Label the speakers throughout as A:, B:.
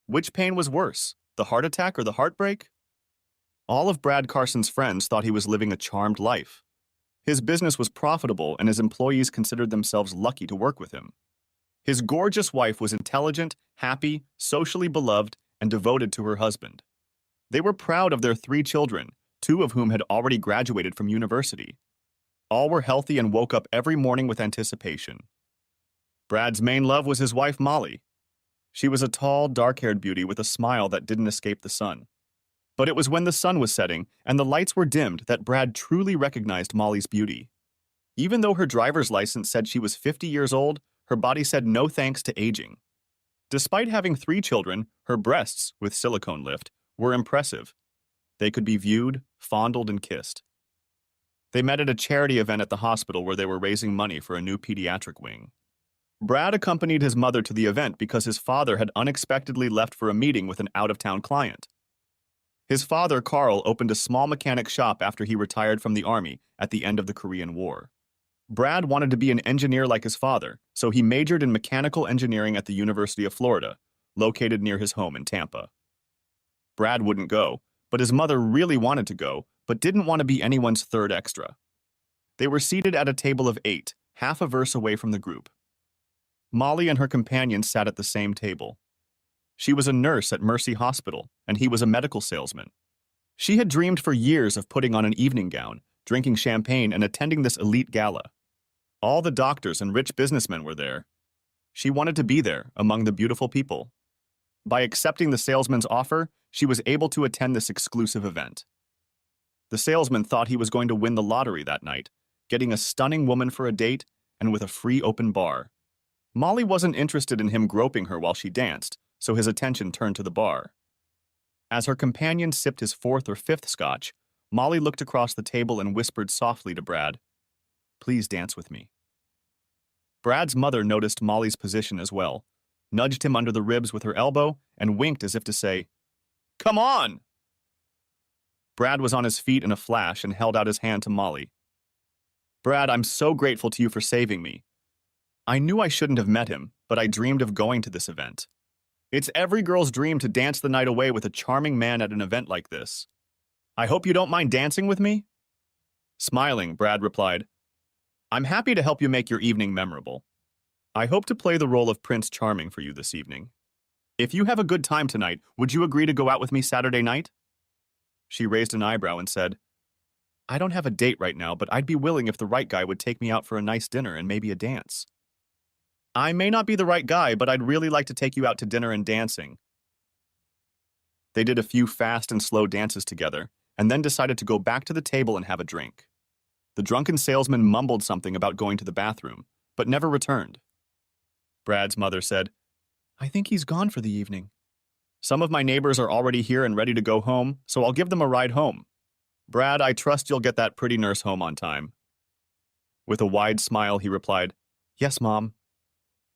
A: Which pain was worse, the heart attack or the heartbreak? All of Brad Carson's friends thought he was living a charmed life. His business was profitable and his employees considered themselves lucky to work with him. His gorgeous wife was intelligent, happy, socially beloved, and devoted to her husband. They were proud of their 3 children, 2 of whom had already graduated from university. All were healthy and woke up every morning with anticipation. Brad's main love was his wife, Molly. She was a tall, dark-haired beauty with a smile that didn't escape the sun. But it was when the sun was setting and the lights were dimmed that Brad truly recognized Molly's beauty. Even though her driver's license said she was 50 years old, her body said no thanks to aging. Despite having 3 children, her breasts, with silicone lift, were impressive. They could be viewed, fondled, and kissed. They met at a charity event at the hospital where they were raising money for a new pediatric wing. Brad accompanied his mother to the event because his father had unexpectedly left for a meeting with an out-of-town client. His father, Carl, opened a small mechanic shop after he retired from the Army at the end of the Korean War. Brad wanted to be an engineer like his father, so he majored in mechanical engineering at the University of Florida, located near his home in Tampa. Brad wouldn't go, but his mother really wanted to go, but didn't want to be anyone's third extra. They were seated at a table of 8, half a verse away from the group. Molly and her companion sat at the same table. She was a nurse at Mercy Hospital, and he was a medical salesman. She had dreamed for years of putting on an evening gown, drinking champagne, and attending this elite gala. All the doctors and rich businessmen were there. She wanted to be there, among the beautiful people. By accepting the salesman's offer, she was able to attend this exclusive event. The salesman thought he was going to win the lottery that night, getting a stunning woman for a date and with a free open bar. Molly wasn't interested in him groping her while she danced, so his attention turned to the bar. As her companion sipped his 4th or 5th scotch, Molly looked across the table and whispered softly to Brad, "Please dance with me." Brad's mother noticed Molly's position as well, nudged him under the ribs with her elbow, and winked as if to say, "Come on!" Brad was on his feet in a flash and held out his hand to Molly. "Brad, I'm so grateful to you for saving me. I knew I shouldn't have met him, but I dreamed of going to this event. It's every girl's dream to dance the night away with a charming man at an event like this. I hope you don't mind dancing with me?" Smiling, Brad replied, "I'm happy to help you make your evening memorable. I hope to play the role of Prince Charming for you this evening. If you have a good time tonight, would you agree to go out with me Saturday night?" She raised an eyebrow and said, "I don't have a date right now, but I'd be willing if the right guy would take me out for a nice dinner and maybe a dance." "I may not be the right guy, but I'd really like to take you out to dinner and dancing." They did a few fast and slow dances together, and then decided to go back to the table and have a drink. The drunken salesman mumbled something about going to the bathroom, but never returned. Brad's mother said, "I think he's gone for the evening. Some of my neighbors are already here and ready to go home, so I'll give them a ride home. Brad, I trust you'll get that pretty nurse home on time." With a wide smile, he replied, "Yes, Mom."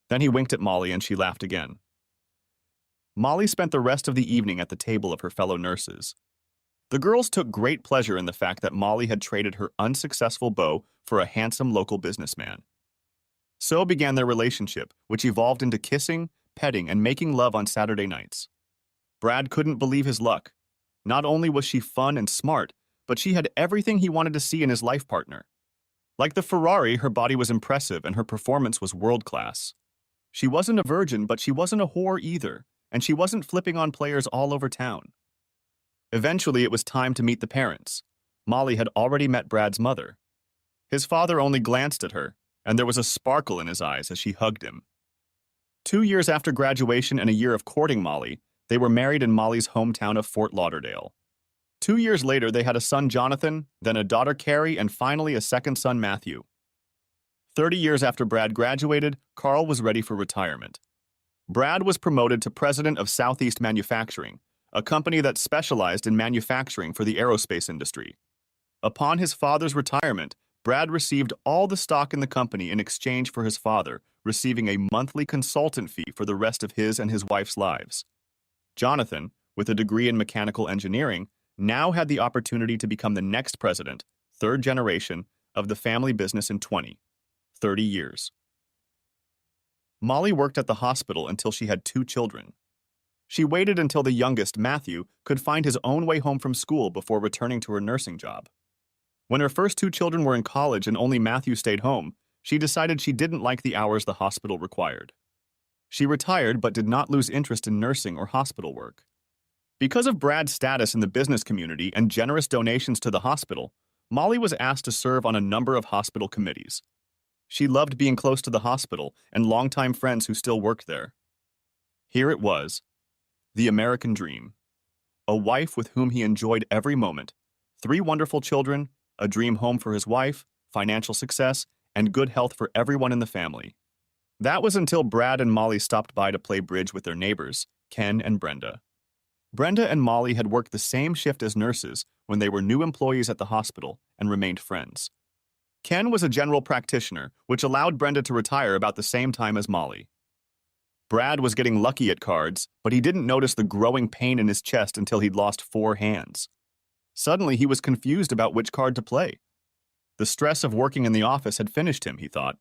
A: Then he winked at Molly and she laughed again. Molly spent the rest of the evening at the table of her fellow nurses. The girls took great pleasure in the fact that Molly had traded her unsuccessful beau for a handsome local businessman. So began their relationship, which evolved into kissing, petting, and making love on Saturday nights. Brad couldn't believe his luck. Not only was she fun and smart, but she had everything he wanted to see in his life partner. Like the Ferrari, her body was impressive and her performance was world-class. She wasn't a virgin, but she wasn't a whore either, and she wasn't flipping on players all over town. Eventually, it was time to meet the parents. Molly had already met Brad's mother. His father only glanced at her, and there was a sparkle in his eyes as she hugged him. 2 years after graduation and a year of courting Molly, they were married in Molly's hometown of Fort Lauderdale. 2 years later, they had a son, Jonathan, then a daughter, Carrie, and finally a second son, Matthew. 30 years after Brad graduated, Carl was ready for retirement. Brad was promoted to president of Southeast Manufacturing, a company that specialized in manufacturing for the aerospace industry. Upon his father's retirement, Brad received all the stock in the company in exchange for his father receiving a monthly consultant fee for the rest of his and his wife's lives. Jonathan, with a degree in mechanical engineering, now had the opportunity to become the next president, third generation, of the family business in 30 years. Molly worked at the hospital until she had 2 children. She waited until the youngest, Matthew, could find his own way home from school before returning to her nursing job. When her first two children were in college and only Matthew stayed home, she decided she didn't like the hours the hospital required. She retired but did not lose interest in nursing or hospital work. Because of Brad's status in the business community and generous donations to the hospital, Molly was asked to serve on a number of hospital committees. She loved being close to the hospital and longtime friends who still worked there. Here it was, the American dream. A wife with whom he enjoyed every moment, 3 wonderful children, a dream home for his wife, financial success, and good health for everyone in the family. That was until Brad and Molly stopped by to play bridge with their neighbors, Ken and Brenda. Brenda and Molly had worked the same shift as nurses when they were new employees at the hospital and remained friends. Ken was a general practitioner, which allowed Brenda to retire about the same time as Molly. Brad was getting lucky at cards, but he didn't notice the growing pain in his chest until he'd lost 4 hands. Suddenly, he was confused about which card to play. The stress of working in the office had finished him, he thought.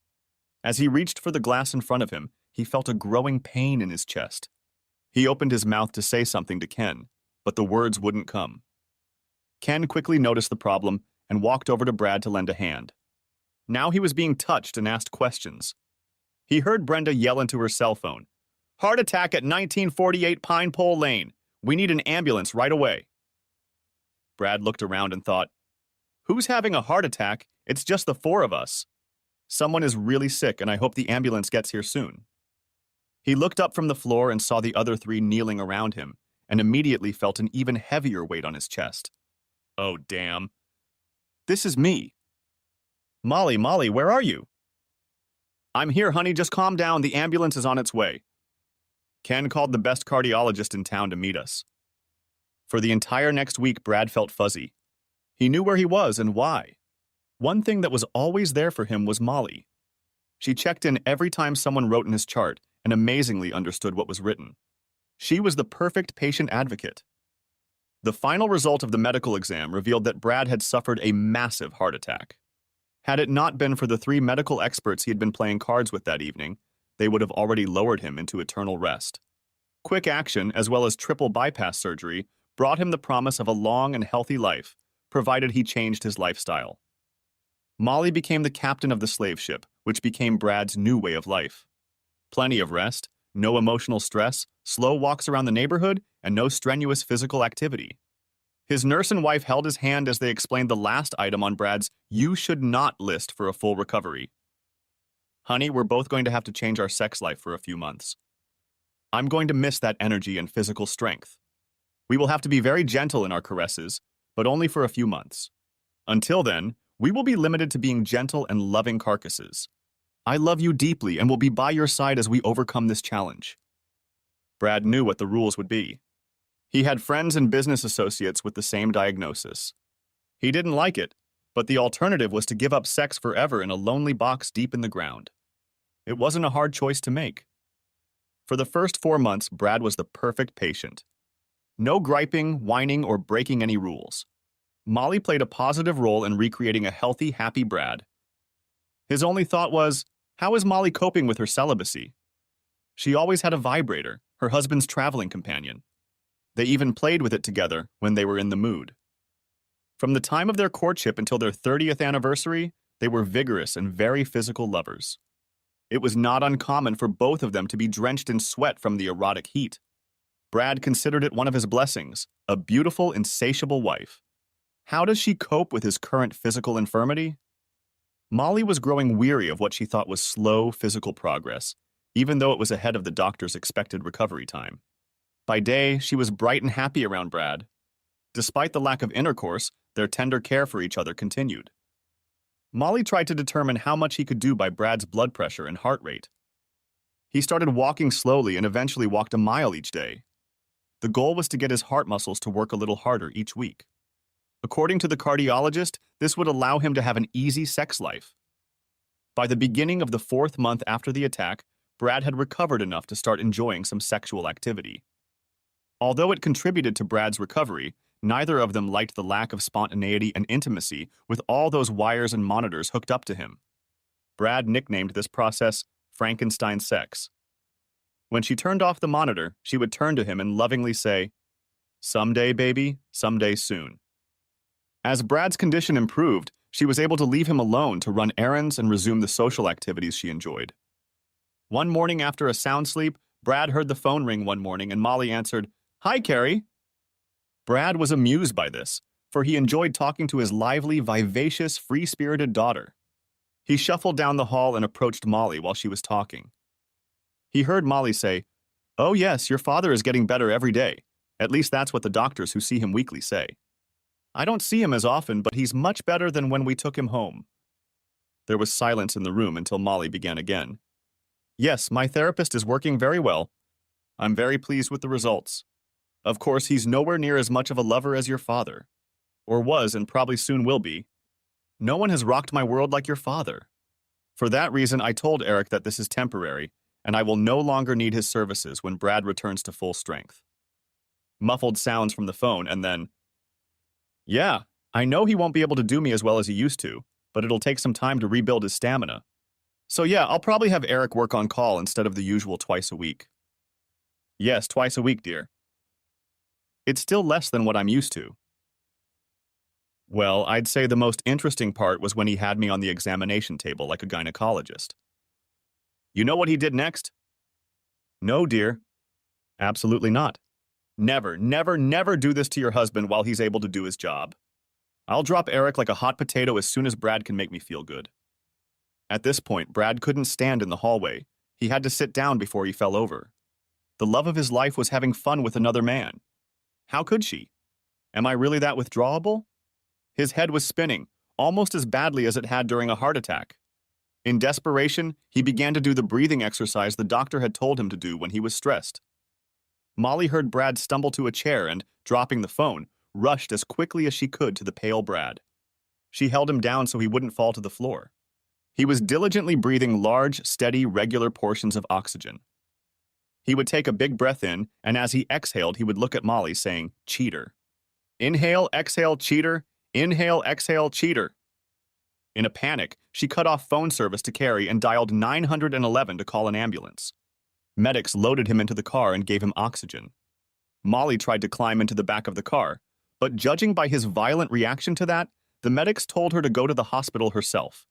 A: As he reached for the glass in front of him, he felt a growing pain in his chest. He opened his mouth to say something to Ken, but the words wouldn't come. Ken quickly noticed the problem and walked over to Brad to lend a hand. Now he was being touched and asked questions. He heard Brenda yell into her cell phone, "Heart attack at 1948 Pine Pole Lane. We need an ambulance right away." Brad looked around and thought, "Who's having a heart attack? It's just the 4 of us. Someone is really sick and I hope the ambulance gets here soon." He looked up from the floor and saw the other 3 kneeling around him and immediately felt an even heavier weight on his chest. "Oh, damn. This is me." Molly, where are you?" "I'm here, honey, just calm down, the ambulance is on its way." Ken called the best cardiologist in town to meet us. For the entire next week, Brad felt fuzzy. He knew where he was and why. One thing that was always there for him was Molly. She checked in every time someone wrote in his chart and amazingly understood what was written. She was the perfect patient advocate. The final result of the medical exam revealed that Brad had suffered a massive heart attack. Had it not been for the 3 medical experts he had been playing cards with that evening, they would have already lowered him into eternal rest. Quick action, as well as triple bypass surgery, brought him the promise of a long and healthy life, provided he changed his lifestyle. Molly became the captain of the slave ship, which became Brad's new way of life. Plenty of rest, no emotional stress, slow walks around the neighborhood, and no strenuous physical activity. His nurse and wife held his hand as they explained the last item on Brad's "you should not" list for a full recovery. "Honey, we're both going to have to change our sex life for a few months. I'm going to miss that energy and physical strength. We will have to be very gentle in our caresses, but only for a few months. Until then, we will be limited to being gentle and loving carcasses. I love you deeply and will be by your side as we overcome this challenge." Brad knew what the rules would be. He had friends and business associates with the same diagnosis. He didn't like it, but the alternative was to give up sex forever in a lonely box deep in the ground. It wasn't a hard choice to make. For the first 4 months, Brad was the perfect patient. No griping, whining, or breaking any rules. Molly played a positive role in recreating a healthy, happy Brad. His only thought was, how is Molly coping with her celibacy? She always had a vibrator, her husband's traveling companion. They even played with it together when they were in the mood. From the time of their courtship until their 30th anniversary, they were vigorous and very physical lovers. It was not uncommon for both of them to be drenched in sweat from the erotic heat. Brad considered it one of his blessings, a beautiful, insatiable wife. How does she cope with his current physical infirmity? Molly was growing weary of what she thought was slow physical progress, even though it was ahead of the doctor's expected recovery time. By day, she was bright and happy around Brad. Despite the lack of intercourse, their tender care for each other continued. Molly tried to determine how much he could do by Brad's blood pressure and heart rate. He started walking slowly and eventually walked a mile each day. The goal was to get his heart muscles to work a little harder each week. According to the cardiologist, this would allow him to have an easy sex life. By the beginning of the 4th month after the attack, Brad had recovered enough to start enjoying some sexual activity. Although it contributed to Brad's recovery, neither of them liked the lack of spontaneity and intimacy with all those wires and monitors hooked up to him. Brad nicknamed this process Frankenstein sex. When she turned off the monitor, she would turn to him and lovingly say, "Someday, baby, someday soon." As Brad's condition improved, she was able to leave him alone to run errands and resume the social activities she enjoyed. One morning after a sound sleep, Brad heard the phone ring one morning and Molly answered, "Hi, Carrie." Brad was amused by this, for he enjoyed talking to his lively, vivacious, free-spirited daughter. He shuffled down the hall and approached Molly while she was talking. He heard Molly say, "Oh yes, your father is getting better every day. At least that's what the doctors who see him weekly say. I don't see him as often, but he's much better than when we took him home." There was silence in the room until Molly began again. "Yes, my therapist is working very well. I'm very pleased with the results. Of course, he's nowhere near as much of a lover as your father. Or was and probably soon will be. No one has rocked my world like your father. For that reason, I told Eric that this is temporary, and I will no longer need his services when Brad returns to full strength." Muffled sounds from the phone, and then, "Yeah, I know he won't be able to do me as well as he used to, but it'll take some time to rebuild his stamina. So yeah, I'll probably have Eric work on call instead of the usual twice a week." "Yes, twice a week, dear. It's still less than what I'm used to." "Well, I'd say the most interesting part was when he had me on the examination table like a gynecologist." "You know what he did next?" "No, dear. Absolutely not. Never, never, never do this to your husband while he's able to do his job. I'll drop Eric like a hot potato as soon as Brad can make me feel good." At this point, Brad couldn't stand in the hallway. He had to sit down before he fell over. The love of his life was having fun with another man. How could she? Am I really that withdrawable? His head was spinning, almost as badly as it had during a heart attack. In desperation, he began to do the breathing exercise the doctor had told him to do when he was stressed. Molly heard Brad stumble to a chair and, dropping the phone, rushed as quickly as she could to the pale Brad. She held him down so he wouldn't fall to the floor. He was diligently breathing large, steady, regular portions of oxygen. He would take a big breath in, and as he exhaled, he would look at Molly, saying, "Cheater. Inhale, exhale, cheater. Inhale, exhale, cheater." In a panic, she cut off phone service to Carrie and dialed 911 to call an ambulance. Medics loaded him into the car and gave him oxygen. Molly tried to climb into the back of the car, but judging by his violent reaction to that, the medics told her to go to the hospital herself.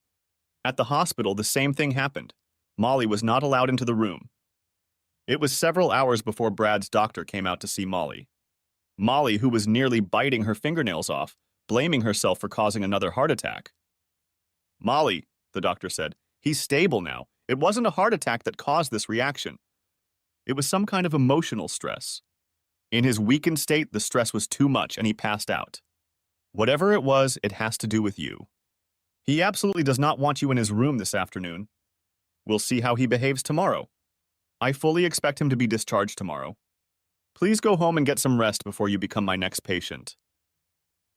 A: At the hospital, the same thing happened. Molly was not allowed into the room. It was several hours before Brad's doctor came out to see Molly. Molly, who was nearly biting her fingernails off, blaming herself for causing another heart attack. "Molly," the doctor said, "he's stable now. It wasn't a heart attack that caused this reaction. It was some kind of emotional stress. In his weakened state, the stress was too much and he passed out. Whatever it was, it has to do with you. He absolutely does not want you in his room this afternoon. We'll see how he behaves tomorrow. I fully expect him to be discharged tomorrow. Please go home and get some rest before you become my next patient."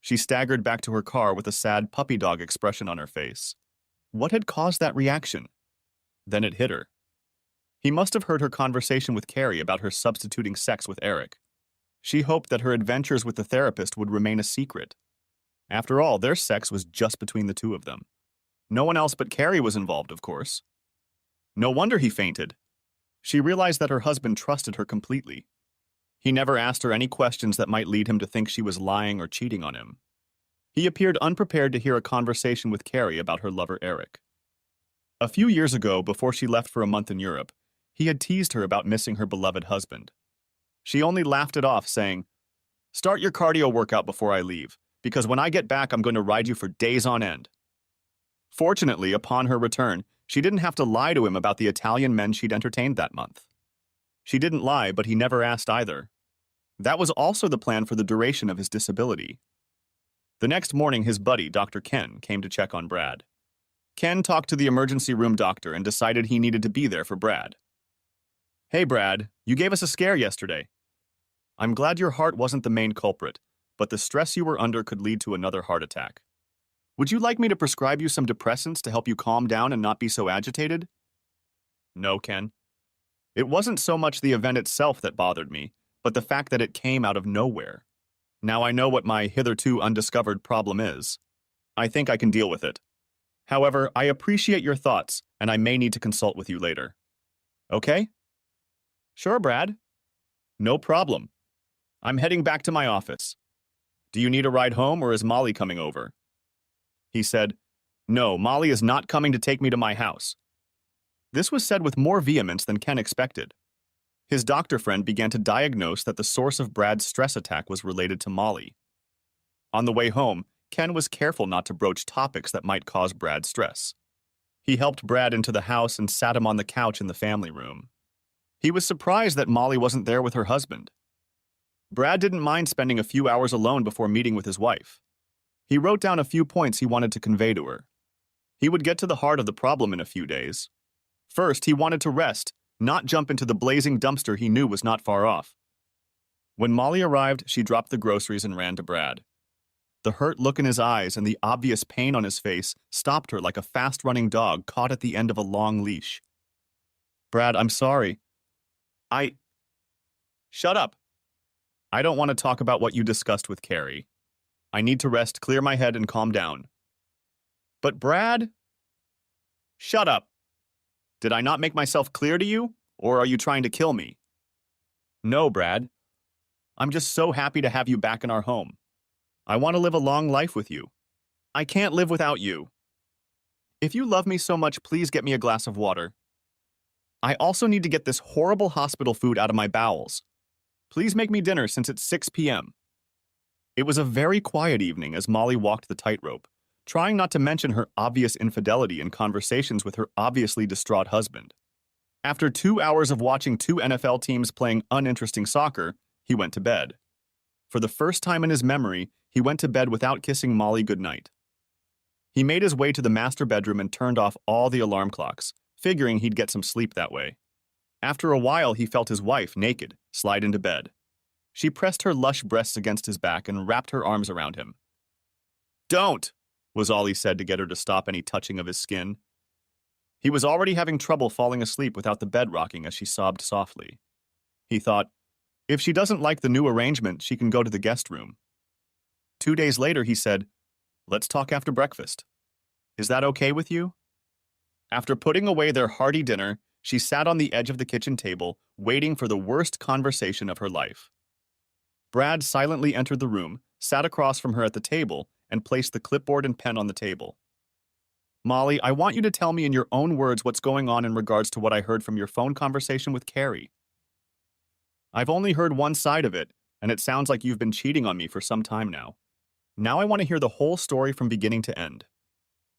A: She staggered back to her car with a sad puppy dog expression on her face. What had caused that reaction? Then it hit her. He must have heard her conversation with Carrie about her substituting sex with Eric. She hoped that her adventures with the therapist would remain a secret. After all, their sex was just between the two of them. No one else but Carrie was involved, of course. No wonder he fainted. She realized that her husband trusted her completely. He never asked her any questions that might lead him to think she was lying or cheating on him. He appeared unprepared to hear a conversation with Carrie about her lover Eric. A few years ago, before she left for a month in Europe, he had teased her about missing her beloved husband. She only laughed it off, saying, "Start your cardio workout before I leave, because when I get back, I'm going to ride you for days on end." Fortunately, upon her return, she didn't have to lie to him about the Italian men she'd entertained that month. She didn't lie, but he never asked either. That was also the plan for the duration of his disability. The next morning, his buddy, Dr. Ken, came to check on Brad. Ken talked to the emergency room doctor and decided he needed to be there for Brad. "Hey, Brad, you gave us a scare yesterday. I'm glad your heart wasn't the main culprit, but the stress you were under could lead to another heart attack. Would you like me to prescribe you some depressants to help you calm down and not be so agitated?" "No, Ken. It wasn't so much the event itself that bothered me, but the fact that it came out of nowhere. Now I know what my hitherto undiscovered problem is. I think I can deal with it. However, I appreciate your thoughts, and I may need to consult with you later. Okay?" Sure, Brad. No problem. I'm heading back to my office. Do you need a ride home or is Molly coming over? He said, No, Molly is not coming to take me to my house. This was said with more vehemence than Ken expected. His doctor friend began to diagnose that the source of Brad's stress attack was related to Molly. On the way home, Ken was careful not to broach topics that might cause Brad stress. He helped Brad into the house and sat him on the couch in the family room. He was surprised that Molly wasn't there with her husband. Brad didn't mind spending a few hours alone before meeting with his wife. He wrote down a few points he wanted to convey to her. He would get to the heart of the problem in a few days. First, he wanted to rest, not jump into the blazing dumpster he knew was not far off. When Molly arrived, she dropped the groceries and ran to Brad. The hurt look in his eyes and the obvious pain on his face stopped her like a fast-running dog caught at the end of a long leash. Brad, I'm sorry. Shut up. I don't want to talk about what you discussed with Carrie. I need to rest, clear my head, and calm down. But Brad? Shut up. Did I not make myself clear to you, or are you trying to kill me? No, Brad. I'm just so happy to have you back in our home. I want to live a long life with you. I can't live without you. If you love me so much, please get me a glass of water. I also need to get this horrible hospital food out of my bowels. Please make me dinner since it's 6 p.m. It was a very quiet evening as Molly walked the tightrope, trying not to mention her obvious infidelity in conversations with her obviously distraught husband. After 2 hours of watching two NFL teams playing uninteresting soccer, he went to bed. For the first time in his memory, he went to bed without kissing Molly goodnight. He made his way to the master bedroom and turned off all the alarm clocks, figuring he'd get some sleep that way. After a while, he felt his wife, naked, slide into bed. She pressed her lush breasts against his back and wrapped her arms around him. Don't, was all he said to get her to stop any touching of his skin. He was already having trouble falling asleep without the bed rocking as she sobbed softly. He thought, if she doesn't like the new arrangement, she can go to the guest room. 2 days later, he said, let's talk after breakfast. Is that okay with you? After putting away their hearty dinner, she sat on the edge of the kitchen table, waiting for the worst conversation of her life. Brad silently entered the room, sat across from her at the table, and placed the clipboard and pen on the table. Molly, I want you to tell me in your own words what's going on in regards to what I heard from your phone conversation with Carrie. I've only heard one side of it, and it sounds like you've been cheating on me for some time now. Now I want to hear the whole story from beginning to end.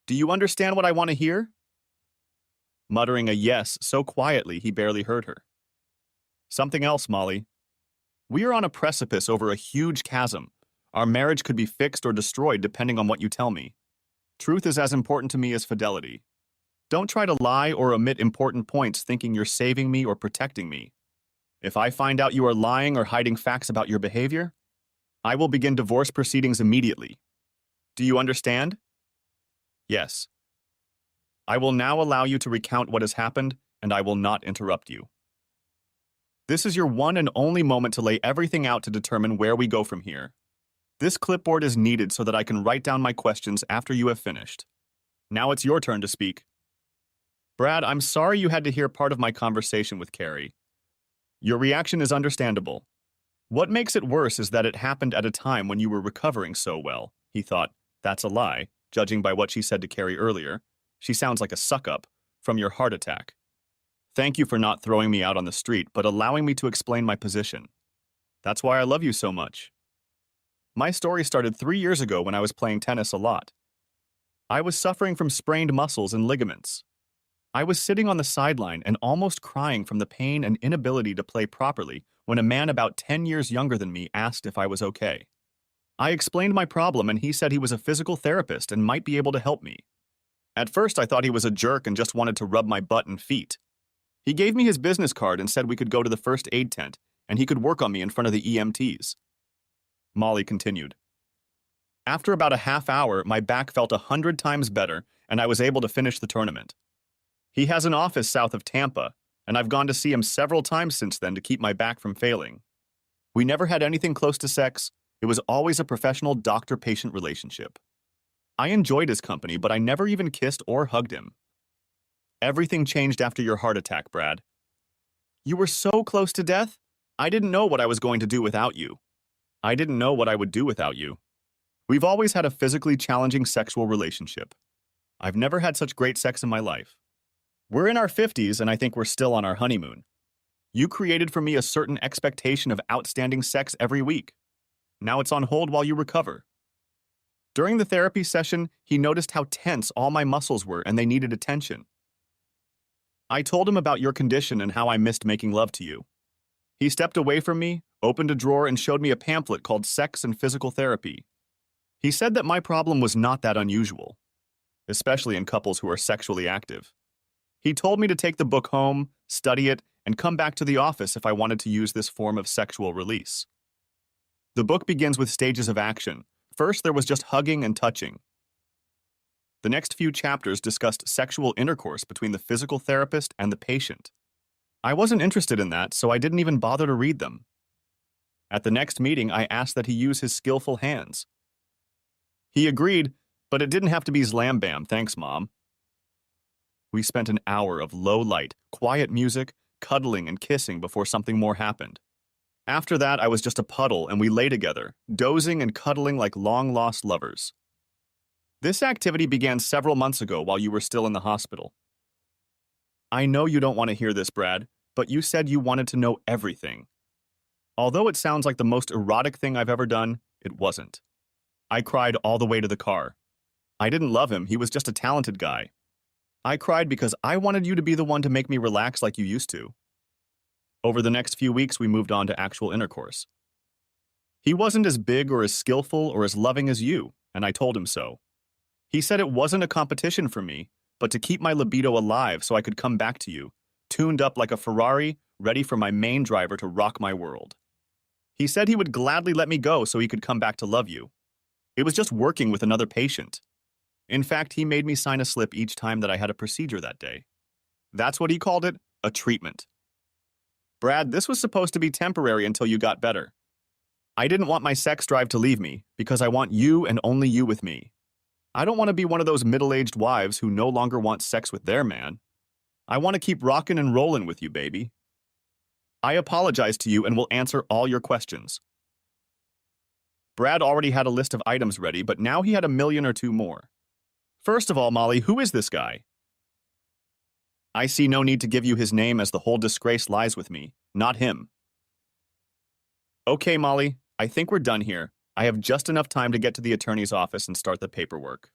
A: Do you understand what I want to hear? Muttering a yes so quietly he barely heard her. Something else, Molly. We are on a precipice over a huge chasm. Our marriage could be fixed or destroyed depending on what you tell me. Truth is as important to me as fidelity. Don't try to lie or omit important points thinking you're saving me or protecting me. If I find out you are lying or hiding facts about your behavior, I will begin divorce proceedings immediately. Do you understand? Yes. I will now allow you to recount what has happened, and I will not interrupt you. This is your one and only moment to lay everything out to determine where we go from here. This clipboard is needed so that I can write down my questions after you have finished. Now it's your turn to speak. Brad, I'm sorry you had to hear part of my conversation with Carrie. Your reaction is understandable. What makes it worse is that it happened at a time when you were recovering so well. He thought, that's a lie, judging by what she said to Carrie earlier. She sounds like a suck-up from your heart attack. Thank you for not throwing me out on the street, but allowing me to explain my position. That's why I love you so much. My story started 3 years ago when I was playing tennis a lot. I was suffering from sprained muscles and ligaments. I was sitting on the sideline and almost crying from the pain and inability to play properly when a man about 10 years younger than me asked if I was okay. I explained my problem and he said he was a physical therapist and might be able to help me. At first, I thought he was a jerk and just wanted to rub my butt and feet. He gave me his business card and said we could go to the first aid tent and he could work on me in front of the EMTs. Molly continued. After about a half hour, my back felt 100 times better and I was able to finish the tournament. He has an office south of Tampa, and I've gone to see him several times since then to keep my back from failing. We never had anything close to sex. It was always a professional doctor-patient relationship. I enjoyed his company, but I never even kissed or hugged him. Everything changed after your heart attack, Brad. You were so close to death? I didn't know what I was going to do without you. I didn't know what I would do without you. We've always had a physically challenging sexual relationship. I've never had such great sex in my life. We're in our 50s, and I think we're still on our honeymoon. You created for me a certain expectation of outstanding sex every week. Now it's on hold while you recover. During the therapy session, he noticed how tense all my muscles were and they needed attention. I told him about your condition and how I missed making love to you. He stepped away from me, opened a drawer, and showed me a pamphlet called Sex and Physical Therapy. He said that my problem was not that unusual, especially in couples who are sexually active. He told me to take the book home, study it, and come back to the office if I wanted to use this form of sexual release. The book begins with stages of action. First, there was just hugging and touching. The next few chapters discussed sexual intercourse between the physical therapist and the patient. I wasn't interested in that, so I didn't even bother to read them. At the next meeting, I asked that he use his skillful hands. He agreed, but it didn't have to be slam bam, thanks, Mom. We spent an hour of low light, quiet music, cuddling and kissing before something more happened. After that, I was just a puddle and we lay together, dozing and cuddling like long-lost lovers. This activity began several months ago while you were still in the hospital. I know you don't want to hear this, Brad, but you said you wanted to know everything. Although it sounds like the most erotic thing I've ever done, it wasn't. I cried all the way to the car. I didn't love him, he was just a talented guy. I cried because I wanted you to be the one to make me relax like you used to. Over the next few weeks, we moved on to actual intercourse. He wasn't as big or as skillful or as loving as you, and I told him so. He said it wasn't a competition for me, but to keep my libido alive so I could come back to you, tuned up like a Ferrari, ready for my main driver to rock my world. He said he would gladly let me go so he could come back to love you. It was just working with another patient. In fact, he made me sign a slip each time that I had a procedure that day. That's what he called it, a treatment. Brad, this was supposed to be temporary until you got better. I didn't want my sex drive to leave me because I want you and only you with me. I don't want to be one of those middle-aged wives who no longer want sex with their man. I want to keep rocking and rolling with you, baby. I apologize to you and will answer all your questions. Brad already had a list of items ready, but now he had a million or two more. First of all, Molly, who is this guy? I see no need to give you his name as the whole disgrace lies with me, not him. Okay, Molly, I think we're done here. I have just enough time to get to the attorney's office and start the paperwork.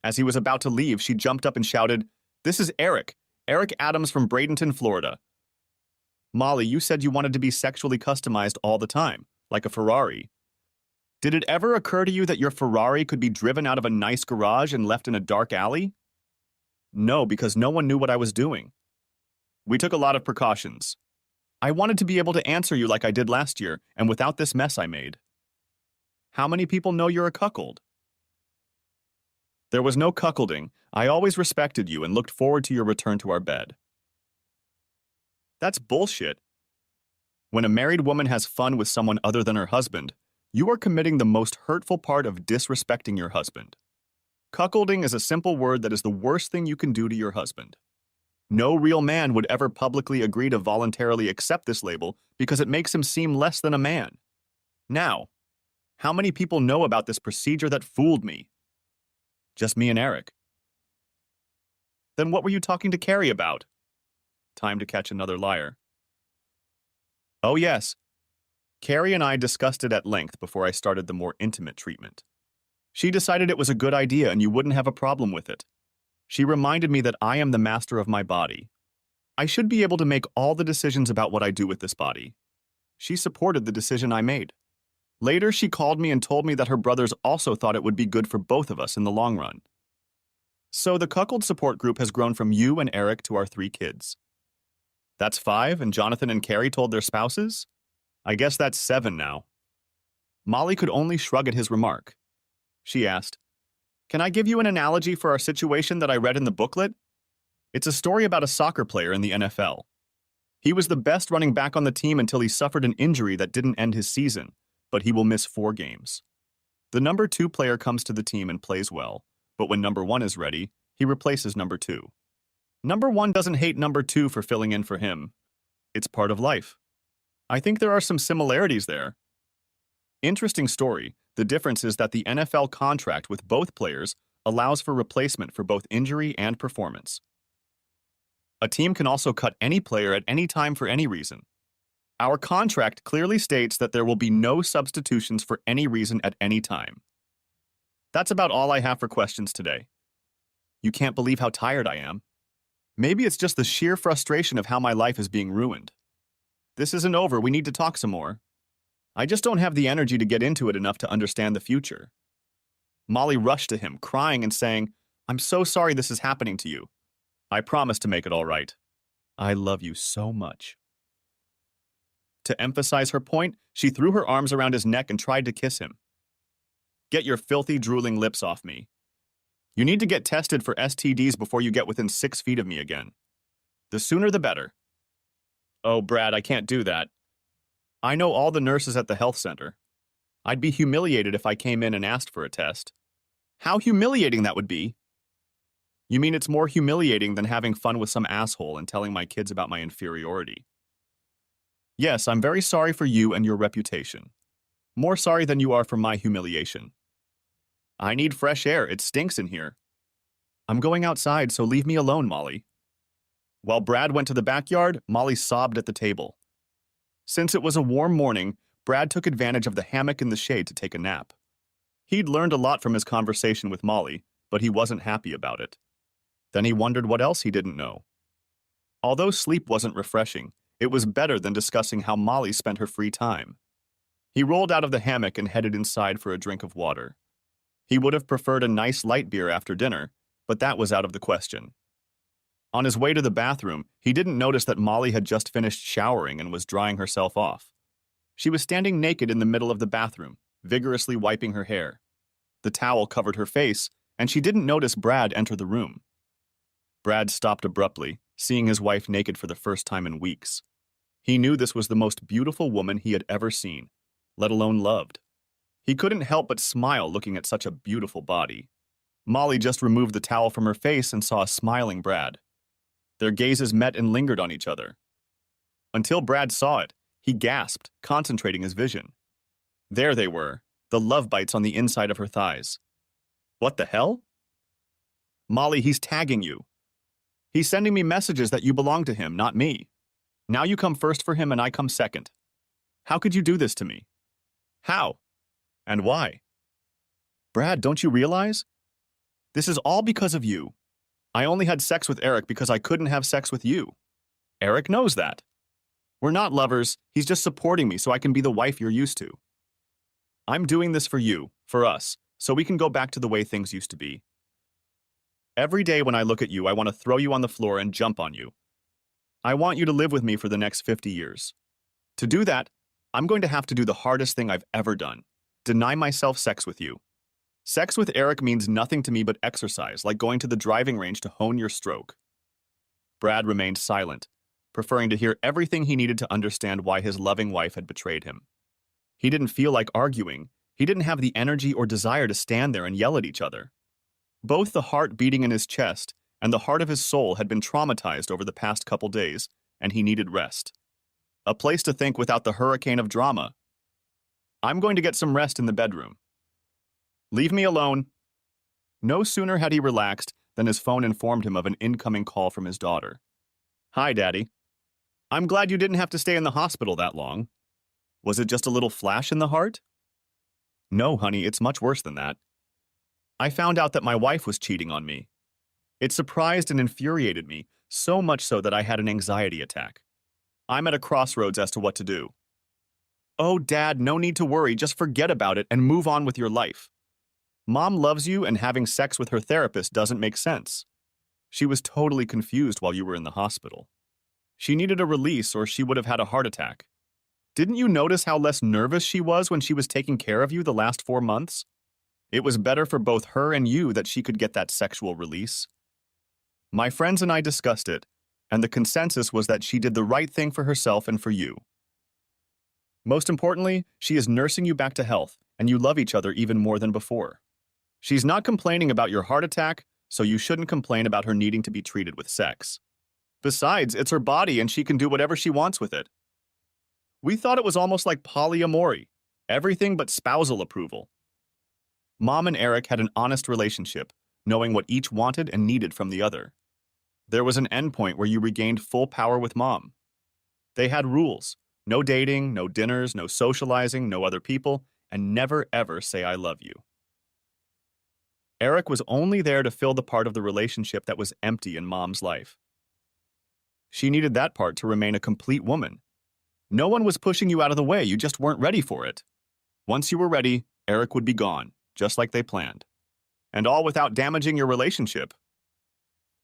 A: As he was about to leave, she jumped up and shouted, "This is Eric Adams from Bradenton, Florida. Molly, you said you wanted to be sexually customized all the time, like a Ferrari. Did it ever occur to you that your Ferrari could be driven out of a nice garage and left in a dark alley? No, because no one knew what I was doing. We took a lot of precautions. I wanted to be able to answer you like I did last year, and without this mess I made. How many people know you're a cuckold? There was no cuckolding. I always respected you and looked forward to your return to our bed. That's bullshit. When a married woman has fun with someone other than her husband, you are committing the most hurtful part of disrespecting your husband. Cuckolding is a simple word that is the worst thing you can do to your husband. No real man would ever publicly agree to voluntarily accept this label because it makes him seem less than a man. Now, how many people know about this procedure that fooled me? Just me and Eric. Then what were you talking to Carrie about? Time to catch another liar. Oh yes, Carrie and I discussed it at length before I started the more intimate treatment. She decided it was a good idea and you wouldn't have a problem with it. She reminded me that I am the master of my body. I should be able to make all the decisions about what I do with this body. She supported the decision I made. Later, she called me and told me that her brothers also thought it would be good for both of us in the long run. So the cuckold support group has grown from you and Eric to our 3 kids. That's 5, and Jonathan and Carrie told their spouses? I guess that's 7 now. Molly could only shrug at his remark. She asked, "Can I give you an analogy for our situation that I read in the booklet? It's a story about a soccer player in the NFL. He was the best running back on the team until he suffered an injury that didn't end his season, but he will miss 4 games. The number 2 player comes to the team and plays well, but when number 1 is ready, he replaces number 2. Number one doesn't hate number two for filling in for him. It's part of life. I think there are some similarities there. Interesting story. The difference is that the NFL contract with both players allows for replacement for both injury and performance. A team can also cut any player at any time for any reason. Our contract clearly states that there will be no substitutions for any reason at any time. That's about all I have for questions today. You can't believe how tired I am. Maybe it's just the sheer frustration of how my life is being ruined. This isn't over, we need to talk some more. I just don't have the energy to get into it enough to understand the future. Molly rushed to him, crying and saying, "I'm so sorry this is happening to you. I promise to make it all right. I love you so much." To emphasize her point, she threw her arms around his neck and tried to kiss him. "Get your filthy, drooling lips off me. You need to get tested for STDs before you get within 6 feet of me again. The sooner the better." "Oh, Brad, I can't do that. I know all the nurses at the health center. I'd be humiliated if I came in and asked for a test." "How humiliating that would be." "You mean it's more humiliating than having fun with some asshole and telling my kids about my inferiority?" "Yes, I'm very sorry for you and your reputation. More sorry than you are for my humiliation. I need fresh air, it stinks in here. I'm going outside, so leave me alone, Molly." While Brad went to the backyard, Molly sobbed at the table. Since it was a warm morning, Brad took advantage of the hammock in the shade to take a nap. He'd learned a lot from his conversation with Molly, but he wasn't happy about it. Then he wondered what else he didn't know. Although sleep wasn't refreshing, it was better than discussing how Molly spent her free time. He rolled out of the hammock and headed inside for a drink of water. He would have preferred a nice light beer after dinner, but that was out of the question. On his way to the bathroom, he didn't notice that Molly had just finished showering and was drying herself off. She was standing naked in the middle of the bathroom, vigorously wiping her hair. The towel covered her face, and she didn't notice Brad enter the room. Brad stopped abruptly, seeing his wife naked for the first time in weeks. He knew this was the most beautiful woman he had ever seen, let alone loved. He couldn't help but smile looking at such a beautiful body. Molly just removed the towel from her face and saw a smiling Brad. Their gazes met and lingered on each other. Until Brad saw it, he gasped, concentrating his vision. There they were, the love bites on the inside of her thighs. "What the hell?" "Molly, he's tagging you. He's sending me messages that you belong to him, not me. Now you come first for him and I come second. How could you do this to me? How? And why? Brad, don't you realize? This is all because of you. I only had sex with Eric because I couldn't have sex with you. Eric knows that. We're not lovers, he's just supporting me so I can be the wife you're used to. I'm doing this for you, for us, so we can go back to the way things used to be. Every day when I look at you, I want to throw you on the floor and jump on you. I want you to live with me for the next 50 years. To do that, I'm going to have to do the hardest thing I've ever done. Deny myself sex with you. Sex with Eric means nothing to me but exercise, like going to the driving range to hone your stroke." Brad remained silent, preferring to hear everything he needed to understand why his loving wife had betrayed him. He didn't feel like arguing. He didn't have the energy or desire to stand there and yell at each other. Both the heart beating in his chest and the heart of his soul had been traumatized over the past couple days, and he needed rest. A place to think without the hurricane of drama. "I'm going to get some rest in the bedroom. Leave me alone." No sooner had he relaxed than his phone informed him of an incoming call from his daughter. "Hi, Daddy. I'm glad you didn't have to stay in the hospital that long. Was it just a little flash in the heart?" "No, honey, it's much worse than that. I found out that my wife was cheating on me. It surprised and infuriated me, so much so that I had an anxiety attack. I'm at a crossroads as to what to do." "Oh, Dad, no need to worry, just forget about it and move on with your life. Mom loves you and having sex with her therapist doesn't make sense. She was totally confused while you were in the hospital. She needed a release or she would have had a heart attack. Didn't you notice how less nervous she was when she was taking care of you the last 4 months? It was better for both her and you that she could get that sexual release. My friends and I discussed it, and the consensus was that she did the right thing for herself and for you. Most importantly, she is nursing you back to health, and you love each other even more than before. She's not complaining about your heart attack, so you shouldn't complain about her needing to be treated with sex. Besides, it's her body and she can do whatever she wants with it. We thought it was almost like polyamory, everything but spousal approval. Mom and Eric had an honest relationship, knowing what each wanted and needed from the other. There was an endpoint where you regained full power with Mom. They had rules: no dating, no dinners, no socializing, no other people, and never ever say I love you. Eric was only there to fill the part of the relationship that was empty in Mom's life. She needed that part to remain a complete woman. No one was pushing you out of the way, you just weren't ready for it. Once you were ready, Eric would be gone, just like they planned. And all without damaging your relationship.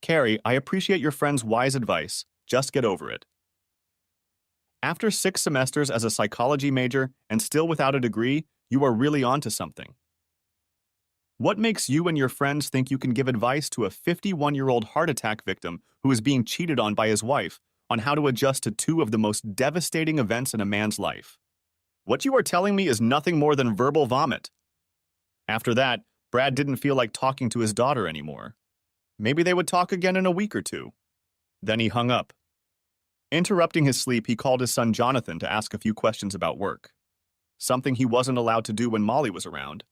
A: Carrie, I appreciate your friend's wise advice. Just get over it. After 6 semesters as a psychology major and still without a degree, you are really onto something. What makes you and your friends think you can give advice to a 51-year-old heart attack victim who is being cheated on by his wife on how to adjust to 2 of the most devastating events in a man's life? What you are telling me is nothing more than verbal vomit. After that, Brad didn't feel like talking to his daughter anymore. Maybe they would talk again in a week or 2. Then he hung up. Interrupting his sleep, he called his son Jonathan to ask a few questions about work, something he wasn't allowed to do when Molly was around.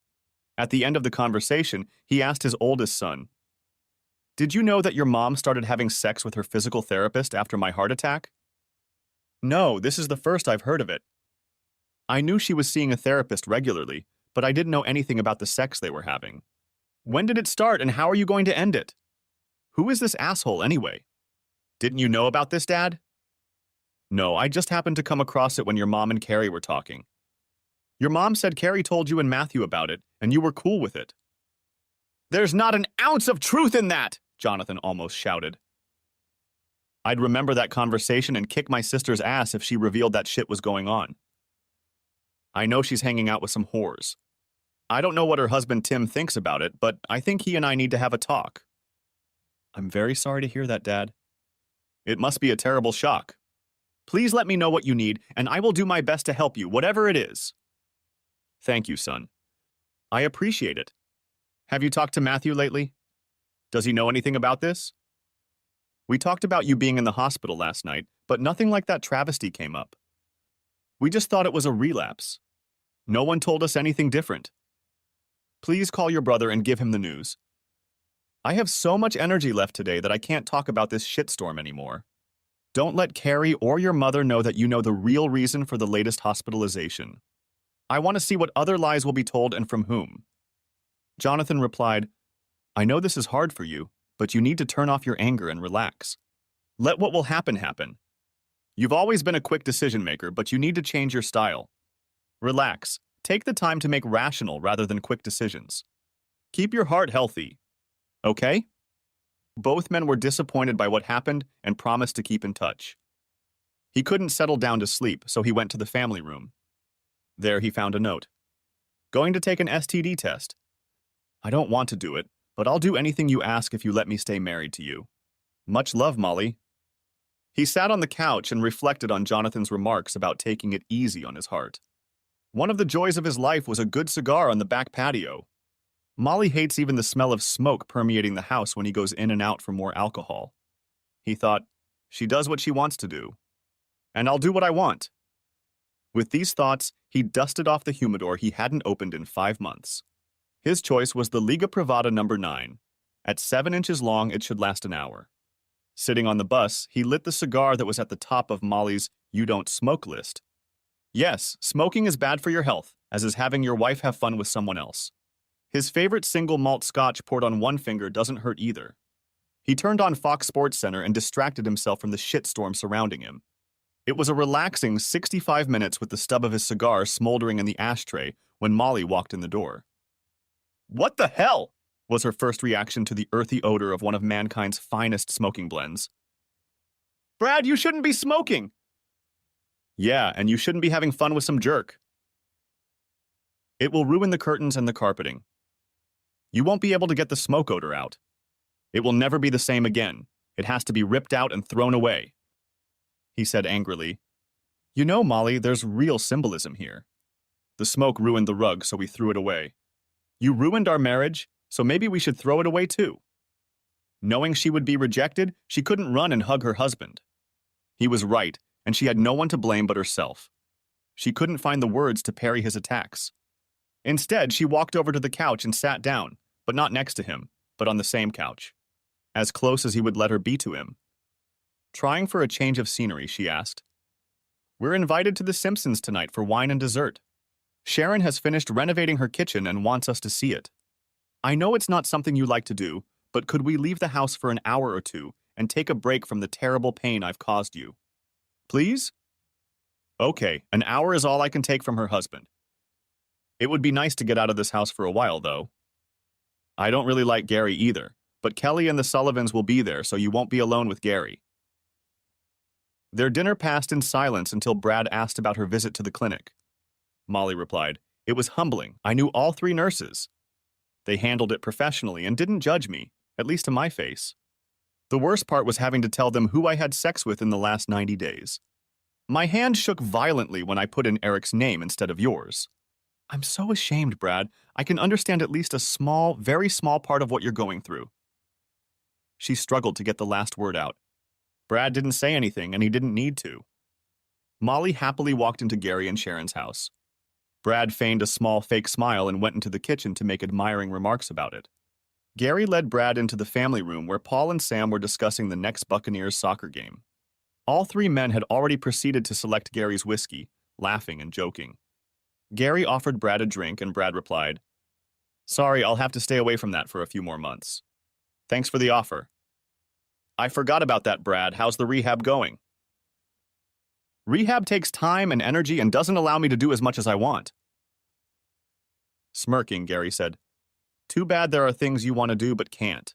A: At the end of the conversation, he asked his oldest son, "Did you know that your mom started having sex with her physical therapist after my heart attack?" "No, this is the first I've heard of it. I knew she was seeing a therapist regularly, but I didn't know anything about the sex they were having. When did it start and how are you going to end it? Who is this asshole anyway? Didn't you know about this, Dad?" "No, I just happened to come across it when your mom and Carrie were talking. Your mom said Carrie told you and Matthew about it, and you were cool with it." "There's not an ounce of truth in that!" Jonathan almost shouted. "I'd remember that conversation and kick my sister's ass if she revealed that shit was going on. I know she's hanging out with some whores. I don't know what her husband Tim thinks about it, but I think he and I need to have a talk." "I'm very sorry to hear that, Dad." "It must be a terrible shock. Please let me know what you need, and I will do my best to help you, whatever it is." "Thank you, son. I appreciate it. Have you talked to Matthew lately? Does he know anything about this? We talked about you being in the hospital last night, but nothing like that travesty came up. We just thought it was a relapse. No one told us anything different. Please call your brother and give him the news. I have so much energy left today that I can't talk about this shitstorm anymore. Don't let Carrie or your mother know that you know the real reason for the latest hospitalization. I want to see what other lies will be told and from whom." Jonathan replied, "I know this is hard for you, but you need to turn off your anger and relax. Let what will happen happen. You've always been a quick decision maker, but you need to change your style. Relax. Take the time to make rational rather than quick decisions. Keep your heart healthy. Okay?" Both men were disappointed by what happened and promised to keep in touch. He couldn't settle down to sleep, so he went to the family room. There he found a note. "Going to take an STD test. I don't want to do it, but I'll do anything you ask if you let me stay married to you. Much love, Molly." He sat on the couch and reflected on Jonathan's remarks about taking it easy on his heart. One of the joys of his life was a good cigar on the back patio. Molly hates even the smell of smoke permeating the house when he goes in and out for more alcohol. He thought, she does what she wants to do. And I'll do what I want. With these thoughts, he dusted off the humidor he hadn't opened in 5 months. His choice was the Liga Privada No. 9. At 7 inches long, it should last an hour. Sitting on the bus, he lit the cigar that was at the top of Molly's "You Don't Smoke" list. Yes, smoking is bad for your health, as is having your wife have fun with someone else. His favorite single malt scotch poured on one finger doesn't hurt either. He turned on Fox Sports Center and distracted himself from the shitstorm surrounding him. It was a relaxing 65 minutes with the stub of his cigar smoldering in the ashtray when Molly walked in the door. "What the hell?" was her first reaction to the earthy odor of one of mankind's finest smoking blends. "Brad, you shouldn't be smoking!" "Yeah, and you shouldn't be having fun with some jerk. It will ruin the curtains and the carpeting. You won't be able to get the smoke odor out. It will never be the same again. It has to be ripped out and thrown away," he said angrily. "You know, Molly, there's real symbolism here. The smoke ruined the rug, so we threw it away. You ruined our marriage, so maybe we should throw it away too." Knowing she would be rejected, she couldn't run and hug her husband. He was right, and she had no one to blame but herself. She couldn't find the words to parry his attacks. Instead, she walked over to the couch and sat down, but not next to him, but on the same couch, as close as he would let her be to him. Trying for a change of scenery, she asked, "We're invited to the Simpsons tonight for wine and dessert. Sharon has finished renovating her kitchen and wants us to see it. I know it's not something you like to do, but could we leave the house for an hour or two and take a break from the terrible pain I've caused you? Please?" Okay, an hour is all I can take from her husband. It would be nice to get out of this house for a while, though. I don't really like Gary either, but Kelly and the Sullivans will be there, so you won't be alone with Gary. Their dinner passed in silence until Brad asked about her visit to the clinic. Molly replied, "It was humbling. I knew all 3 nurses. They handled it professionally and didn't judge me, at least to my face. The worst part was having to tell them who I had sex with in the last 90 days. My hand shook violently when I put in Eric's name instead of yours. I'm so ashamed, Brad. I can understand at least a small, very small part of what you're going through." She struggled to get the last word out. Brad didn't say anything, and he didn't need to. Molly happily walked into Gary and Sharon's house. Brad feigned a small fake smile and went into the kitchen to make admiring remarks about it. Gary led Brad into the family room where Paul and Sam were discussing the next Buccaneers soccer game. All 3 men had already proceeded to select Gary's whiskey, laughing and joking. Gary offered Brad a drink, and Brad replied, "Sorry, I'll have to stay away from that for a few more months. Thanks for the offer." "I forgot about that, Brad. How's the rehab going?" "Rehab takes time and energy and doesn't allow me to do as much as I want." Smirking, Gary said, "Too bad there are things you want to do but can't.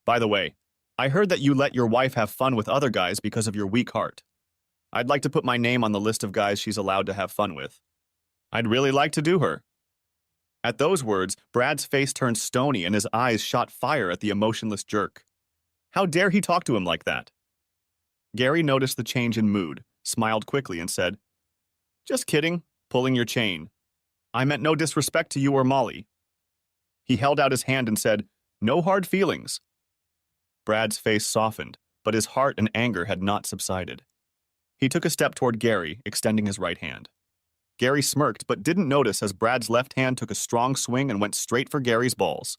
A: By the way, I heard that you let your wife have fun with other guys because of your weak heart. I'd like to put my name on the list of guys she's allowed to have fun with. I'd really like to do her." At those words, Brad's face turned stony and his eyes shot fire at the emotionless jerk. How dare he talk to him like that? Gary noticed the change in mood, smiled quickly, and said, "Just kidding, pulling your chain. I meant no disrespect to you or Molly." He held out his hand and said, "No hard feelings." Brad's face softened, but his heart and anger had not subsided. He took a step toward Gary, extending his right hand. Gary smirked but didn't notice as Brad's left hand took a strong swing and went straight for Gary's balls.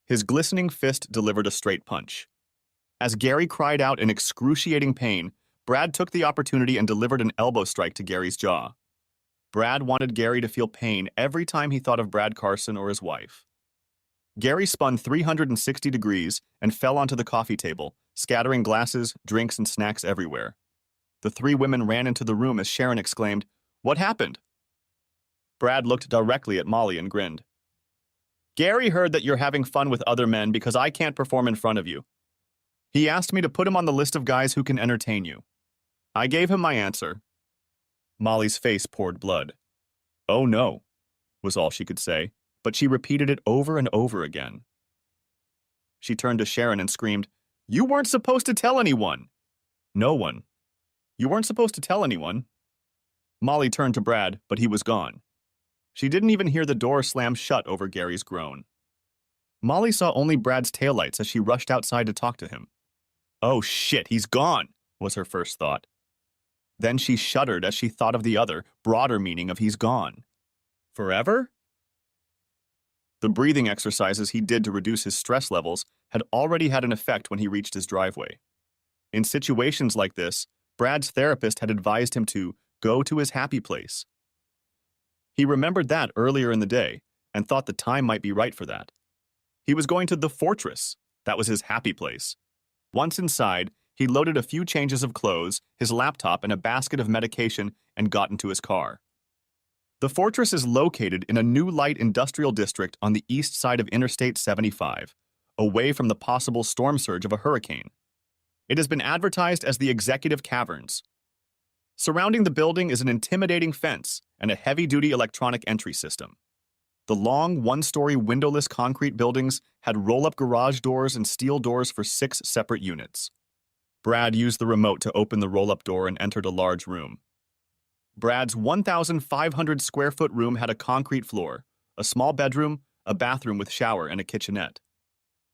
A: His glistening fist delivered a straight punch. As Gary cried out in excruciating pain, Brad took the opportunity and delivered an elbow strike to Gary's jaw. Brad wanted Gary to feel pain every time he thought of Brad Carson or his wife. Gary spun 360 degrees and fell onto the coffee table, scattering glasses, drinks, and snacks everywhere. The 3 women ran into the room as Sharon exclaimed, "What happened?" Brad looked directly at Molly and grinned. "Gary heard that you're having fun with other men because I can't perform in front of you. He asked me to put him on the list of guys who can entertain you. I gave him my answer." Molly's face poured blood. "Oh no," was all she could say, but she repeated it over and over again. She turned to Sharon and screamed, "You weren't supposed to tell anyone!" "No one. You weren't supposed to tell anyone." Molly turned to Brad, but he was gone. She didn't even hear the door slam shut over Gary's groan. Molly saw only Brad's taillights as she rushed outside to talk to him. "Oh shit, he's gone," was her first thought. Then she shuddered as she thought of the other, broader meaning of he's gone. Forever? The breathing exercises he did to reduce his stress levels had already had an effect when he reached his driveway. In situations like this, Brad's therapist had advised him to go to his happy place. He remembered that earlier in the day and thought the time might be right for that. He was going to the fortress. That was his happy place. Once inside, he loaded a few changes of clothes, his laptop, and a basket of medication and got into his car. The fortress is located in a new light industrial district on the east side of Interstate 75, away from the possible storm surge of a hurricane. It has been advertised as the Executive Caverns. Surrounding the building is an intimidating fence and a heavy-duty electronic entry system. The long, one-story windowless concrete buildings had roll-up garage doors and steel doors for 6 separate units. Brad used the remote to open the roll-up door and entered a large room. Brad's 1,500 square foot room had a concrete floor, a small bedroom, a bathroom with shower, and a kitchenette.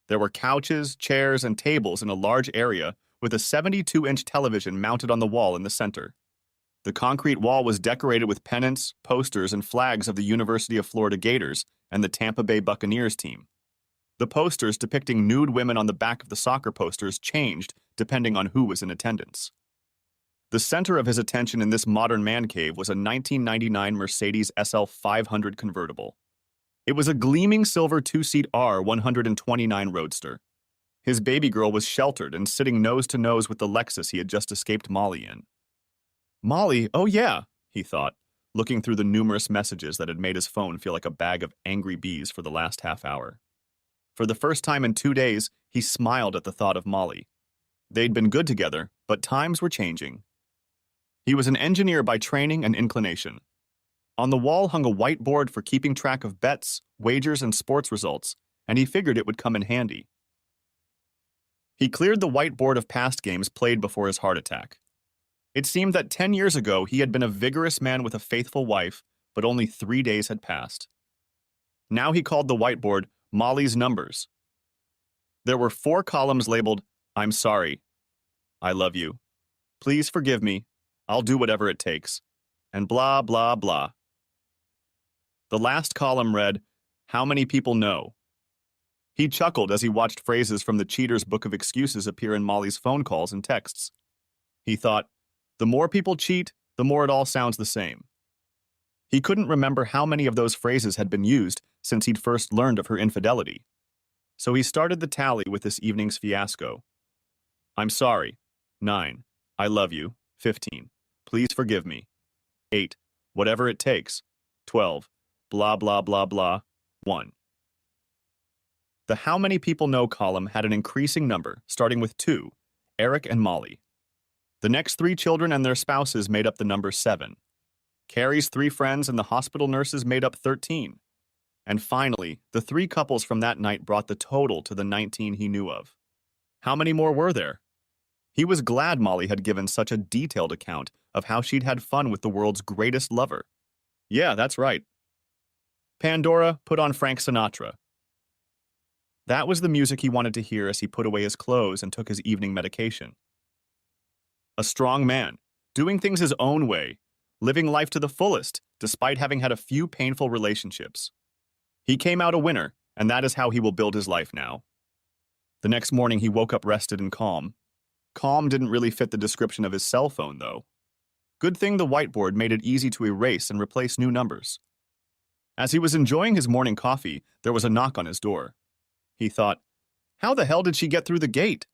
A: There were couches, chairs, and tables in a large area with a 72-inch television mounted on the wall in the center. The concrete wall was decorated with pennants, posters, and flags of the University of Florida Gators and the Tampa Bay Buccaneers team. The posters depicting nude women on the back of the soccer posters changed depending on who was in attendance. The center of his attention in this modern man cave was a 1999 Mercedes SL 500 convertible. It was a gleaming silver two-seat R129 Roadster. His baby girl was sheltered and sitting nose to nose with the Lexus he had just escaped Molly in. Molly, oh yeah, he thought, looking through the numerous messages that had made his phone feel like a bag of angry bees for the last half hour. For the first time in 2 days, he smiled at the thought of Molly. They'd been good together, but times were changing. He was an engineer by training and inclination. On the wall hung a whiteboard for keeping track of bets, wagers, and sports results, and he figured it would come in handy. He cleared the whiteboard of past games played before his heart attack. It seemed that 10 years ago he had been a vigorous man with a faithful wife, but only 3 days had passed. Now he called the whiteboard Molly's numbers. There were 4 columns labeled, "I'm sorry," "I love you," "Please forgive me," "I'll do whatever it takes," and blah, blah, blah. The last column read, "How many people know?" He chuckled as he watched phrases from the cheater's book of excuses appear in Molly's phone calls and texts. He thought, the more people cheat, the more it all sounds the same. He couldn't remember how many of those phrases had been used since he'd first learned of her infidelity. So he started the tally with this evening's fiasco. "I'm sorry," 9. "I love you," 15. "Please forgive me," 8. "Whatever it takes," 12. "Blah, blah, blah, blah," 1. The how many people know column had an increasing number, starting with 2, Eric and Molly. The next 3 children and their spouses made up the number 7. Carrie's 3 friends and the hospital nurses made up 13. And finally, the 3 couples from that night brought the total to the 19 he knew of. How many more were there? He was glad Molly had given such a detailed account of how she'd had fun with the world's greatest lover. Yeah, that's right. Pandora, put on Frank Sinatra. That was the music he wanted to hear as he put away his clothes and took his evening medication. A strong man, doing things his own way, living life to the fullest, despite having had a few painful relationships. He came out a winner, and that is how he will build his life now. The next morning he woke up rested and calm. Calm didn't really fit the description of his cell phone, though. Good thing the whiteboard made it easy to erase and replace new numbers. As he was enjoying his morning coffee, there was a knock on his door. He thought, how the hell did she get through the gate?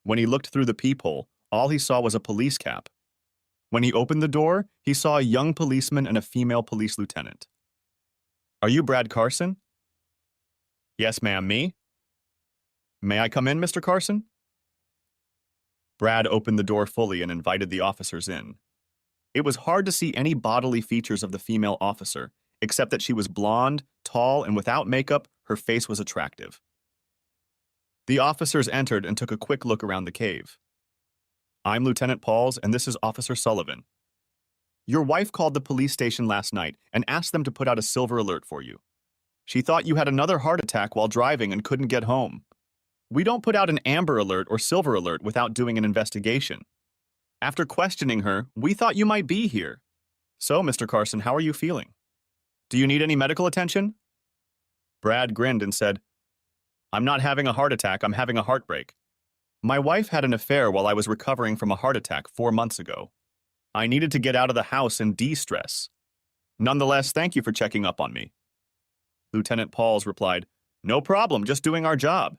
A: When he looked through the peephole, all he saw was a police cap. When he opened the door, he saw a young policeman and a female police lieutenant. "Are you Brad Carson?" "Yes, ma'am, me." "May I come in, Mr. Carson?" Brad opened the door fully and invited the officers in. It was hard to see any bodily features of the female officer, except that she was blonde, tall, and without makeup, her face was attractive. The officers entered and took a quick look around the cave. "I'm Lieutenant Pauls, and this is Officer Sullivan. Your wife called the police station last night and asked them to put out a silver alert for you. She thought you had another heart attack while driving and couldn't get home. We don't put out an amber alert or silver alert without doing an investigation. After questioning her, we thought you might be here. So, Mr. Carson, how are you feeling? Do you need any medical attention?" Brad grinned and said, "I'm not having a heart attack, I'm having a heartbreak. My wife had an affair while I was recovering from a heart attack 4 months ago. I needed to get out of the house and de-stress. Nonetheless, thank you for checking up on me." Lieutenant Pauls replied, "No problem, just doing our job."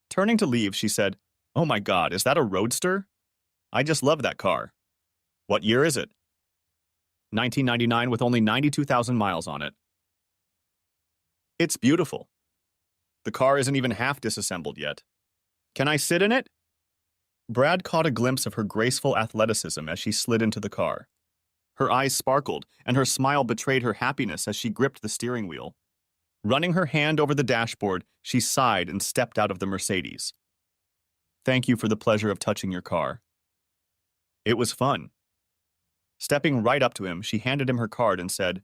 A: Turning to leave, she said, "Oh my God, is that a Roadster? I just love that car. What year is it?" 1999 with only 92,000 miles on it. It's beautiful. The car isn't even half disassembled yet. Can I sit in it? Brad caught a glimpse of her graceful athleticism as she slid into the car. Her eyes sparkled, and her smile betrayed her happiness as she gripped the steering wheel. Running her hand over the dashboard, she sighed and stepped out of the Mercedes. "Thank you for the pleasure of touching your car." It was fun. Stepping right up to him, she handed him her card and said,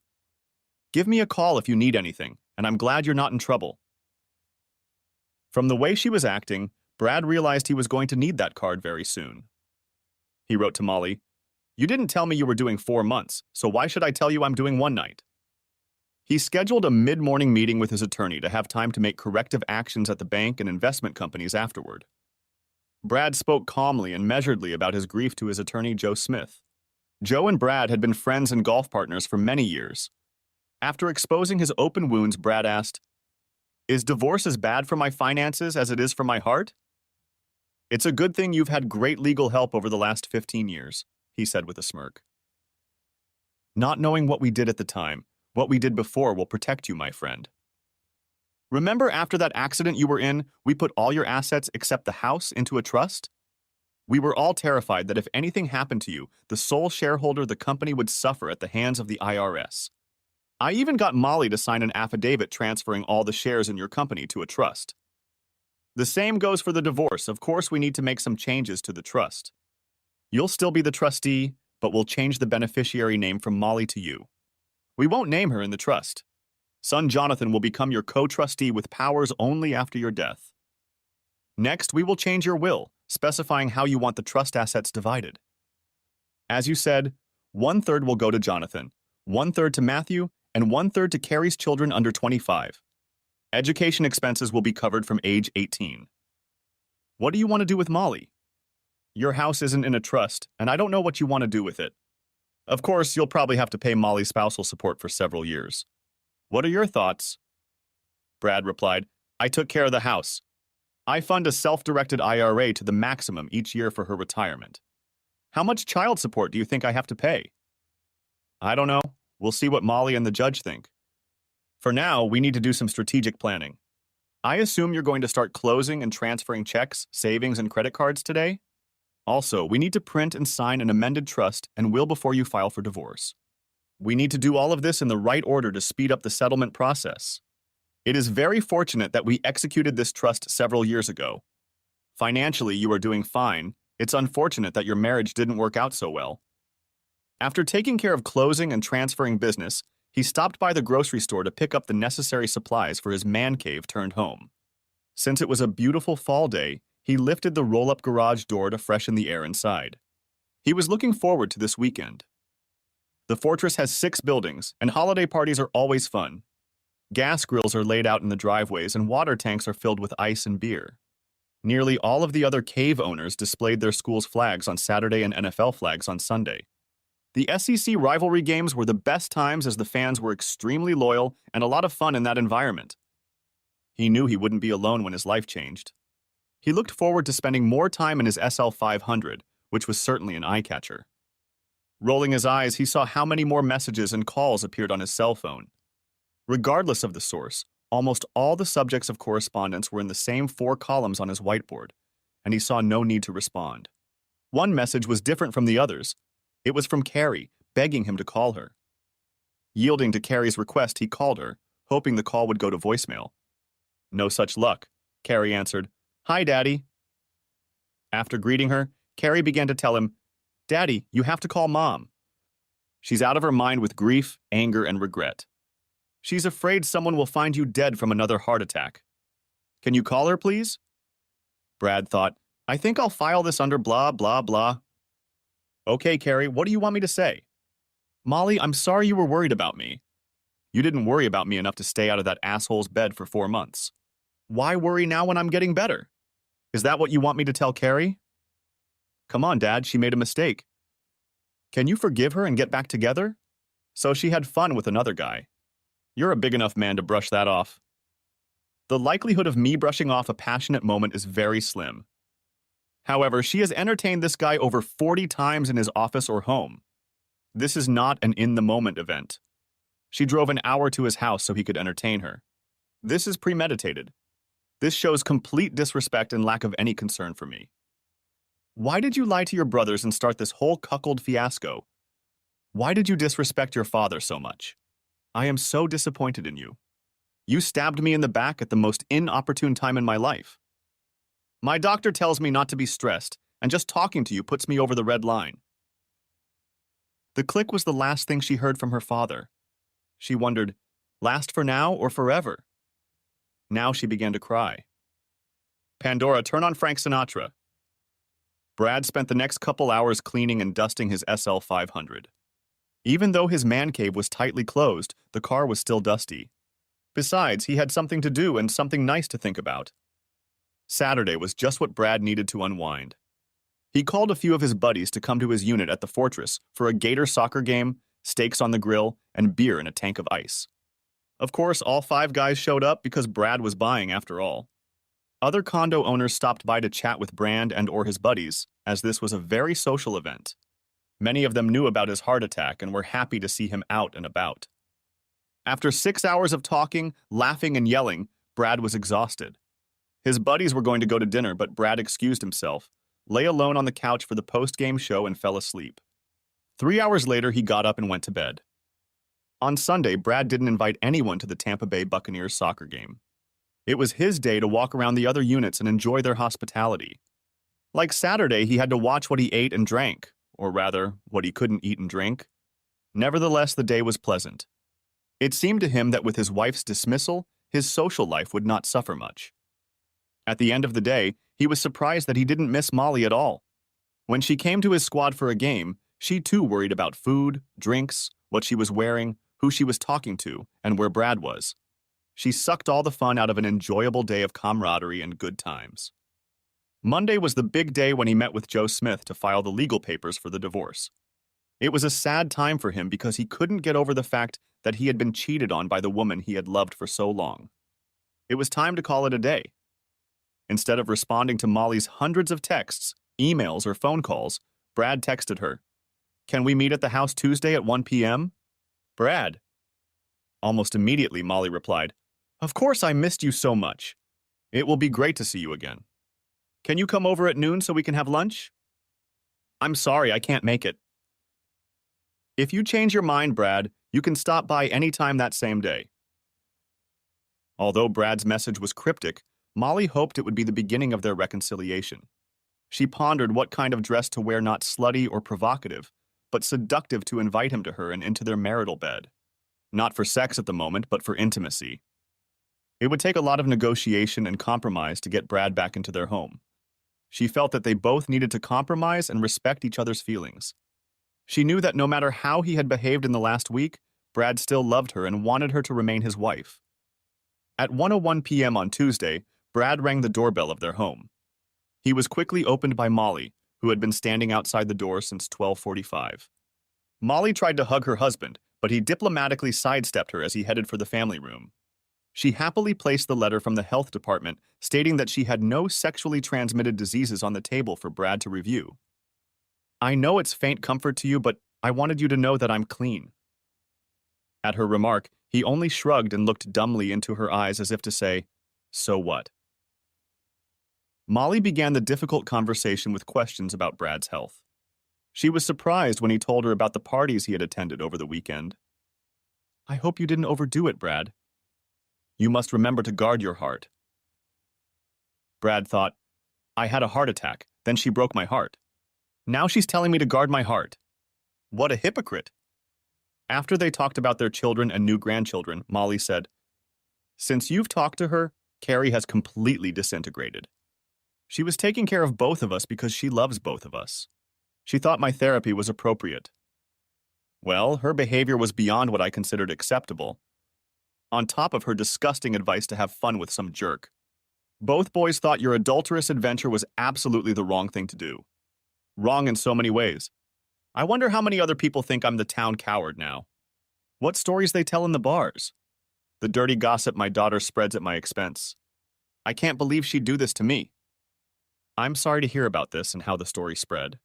A: "Give me a call if you need anything, and I'm glad you're not in trouble." From the way she was acting, Brad realized he was going to need that card very soon. He wrote to Molly, "You didn't tell me you were doing 4 months, so why should I tell you I'm doing one night?" He scheduled a mid-morning meeting with his attorney to have time to make corrective actions at the bank and investment companies afterward. Brad spoke calmly and measuredly about his grief to his attorney, Joe Smith. Joe and Brad had been friends and golf partners for many years. After exposing his open wounds, Brad asked, "Is divorce as bad for my finances as it is for my heart?" "It's a good thing you've had great legal help over the last 15 years, he said with a smirk. "Not knowing what we did at the time, what we did before will protect you, my friend. Remember after that accident you were in, we put all your assets except the house into a trust? We were all terrified that if anything happened to you, the sole shareholder of the company would suffer at the hands of the IRS. I even got Molly to sign an affidavit transferring all the shares in your company to a trust. The same goes for the divorce. Of course, we need to make some changes to the trust. You'll still be the trustee, but we'll change the beneficiary name from Molly to you. We won't name her in the trust. Son Jonathan will become your co-trustee with powers only after your death. Next, we will change your will, specifying how you want the trust assets divided. As you said, 1/3 will go to Jonathan, 1/3 to Matthew, and 1/3 to Carrie's children under 25. Education expenses will be covered from age 18. What do you want to do with Molly? Your house isn't in a trust, and I don't know what you want to do with it. Of course, you'll probably have to pay Molly's spousal support for several years. What are your thoughts?" Brad replied, "I took care of the house. I fund a self-directed IRA to the maximum each year for her retirement. How much child support do you think I have to pay?" "I don't know. We'll see what Molly and the judge think. For now, we need to do some strategic planning. I assume you're going to start closing and transferring checks, savings, and credit cards today? Also, we need to print and sign an amended trust and will before you file for divorce. We need to do all of this in the right order to speed up the settlement process. It is very fortunate that we executed this trust several years ago. Financially, you are doing fine. It's unfortunate that your marriage didn't work out so well." After taking care of closing and transferring business, he stopped by the grocery store to pick up the necessary supplies for his man cave turned home. Since it was a beautiful fall day, he lifted the roll-up garage door to freshen the air inside. He was looking forward to this weekend. The fortress has 6 buildings, and holiday parties are always fun. Gas grills are laid out in the driveways, and water tanks are filled with ice and beer. Nearly all of the other cave owners displayed their school's flags on Saturday and NFL flags on Sunday. The SEC rivalry games were the best times as the fans were extremely loyal and a lot of fun in that environment. He knew he wouldn't be alone when his life changed. He looked forward to spending more time in his SL500, which was certainly an eye-catcher. Rolling his eyes, he saw how many more messages and calls appeared on his cell phone. Regardless of the source, almost all the subjects of correspondence were in the same 4 columns on his whiteboard, and he saw no need to respond. One message was different from the others. It was from Carrie, begging him to call her. Yielding to Carrie's request, he called her, hoping the call would go to voicemail. No such luck. Carrie answered, "Hi, Daddy." After greeting her, Carrie began to tell him, "Daddy, you have to call Mom. She's out of her mind with grief, anger, and regret. She's afraid someone will find you dead from another heart attack. Can you call her, please?" Brad thought, "I think I'll file this under blah, blah, blah." "Okay, Carrie, what do you want me to say?" "Molly, I'm sorry you were worried about me. You didn't worry about me enough to stay out of that asshole's bed for 4 months. Why worry now when I'm getting better? Is that what you want me to tell Carrie?" "Come on, Dad, she made a mistake. Can you forgive her and get back together? So she had fun with another guy. You're a big enough man to brush that off." The likelihood of me brushing off a passionate moment is very slim. However, she has entertained this guy over 40 times in his office or home. This is not an in-the-moment event. She drove an hour to his house so he could entertain her. This is premeditated. This shows complete disrespect and lack of any concern for me. Why did you lie to your brothers and start this whole cuckold fiasco? Why did you disrespect your father so much? I am so disappointed in you. You stabbed me in the back at the most inopportune time in my life. My doctor tells me not to be stressed, and just talking to you puts me over the red line." The click was the last thing she heard from her father. She wondered, last for now or forever? Now she began to cry. Pandora, turn on Frank Sinatra. Brad spent the next couple hours cleaning and dusting his SL 500. Even though his man cave was tightly closed, the car was still dusty. Besides, he had something to do and something nice to think about. Saturday was just what Brad needed to unwind. He called a few of his buddies to come to his unit at the Fortress for a Gator soccer game, steaks on the grill, and beer in a tank of ice. Of course, all 5 guys showed up because Brad was buying after all. Other condo owners stopped by to chat with Brad and/or his buddies, as this was a very social event. Many of them knew about his heart attack and were happy to see him out and about. After 6 hours of talking, laughing, and yelling, Brad was exhausted. His buddies were going to go to dinner, but Brad excused himself, lay alone on the couch for the post-game show, and fell asleep. 3 hours later, he got up and went to bed. On Sunday, Brad didn't invite anyone to the Tampa Bay Buccaneers soccer game. It was his day to walk around the other units and enjoy their hospitality. Like Saturday, he had to watch what he ate and drank, or rather, what he couldn't eat and drink. Nevertheless, the day was pleasant. It seemed to him that with his wife's dismissal, his social life would not suffer much. At the end of the day, he was surprised that he didn't miss Molly at all. When she came to his squad for a game, she too worried about food, drinks, what she was wearing, who she was talking to, and where Brad was. She sucked all the fun out of an enjoyable day of camaraderie and good times. Monday was the big day when he met with Joe Smith to file the legal papers for the divorce. It was a sad time for him because he couldn't get over the fact that he had been cheated on by the woman he had loved for so long. It was time to call it a day. Instead of responding to Molly's hundreds of texts, emails, or phone calls, Brad texted her, "Can we meet at the house Tuesday at 1 p.m.? Brad." Almost immediately, Molly replied, "Of course, I missed you so much. It will be great to see you again. Can you come over at noon so we can have lunch?" "I'm sorry, I can't make it." "If you change your mind, Brad, you can stop by anytime that same day." Although Brad's message was cryptic, Molly hoped it would be the beginning of their reconciliation. She pondered what kind of dress to wear, not slutty or provocative, but seductive, to invite him to her and into their marital bed. Not for sex at the moment, but for intimacy. It would take a lot of negotiation and compromise to get Brad back into their home. She felt that they both needed to compromise and respect each other's feelings. She knew that no matter how he had behaved in the last week, Brad still loved her and wanted her to remain his wife. At 1:01 p.m. on Tuesday, Brad rang the doorbell of their home. He was quickly opened by Molly, who had been standing outside the door since 12:45. Molly tried to hug her husband, but he diplomatically sidestepped her as he headed for the family room. She happily placed the letter from the health department stating that she had no sexually transmitted diseases on the table for Brad to review. "I know it's faint comfort to you, but I wanted you to know that I'm clean." At her remark, he only shrugged and looked dumbly into her eyes as if to say, "So what?" Molly began the difficult conversation with questions about Brad's health. She was surprised when he told her about the parties he had attended over the weekend. "I hope you didn't overdo it, Brad." "You must remember to guard your heart." Brad thought, "I had a heart attack, then she broke my heart. Now she's telling me to guard my heart. What a hypocrite." After they talked about their children and new grandchildren, Molly said, "Since you've talked to her, Carrie has completely disintegrated. She was taking care of both of us because she loves both of us. She thought my therapy was appropriate. Well, her behavior was beyond what I considered acceptable. On top of her disgusting advice to have fun with some jerk. Both boys thought your adulterous adventure was absolutely the wrong thing to do. Wrong in so many ways. I wonder how many other people think I'm the town coward now. What stories they tell in the bars. The dirty gossip my daughter spreads at my expense. I can't believe she'd do this to me. I'm sorry to hear about this and how the story spread.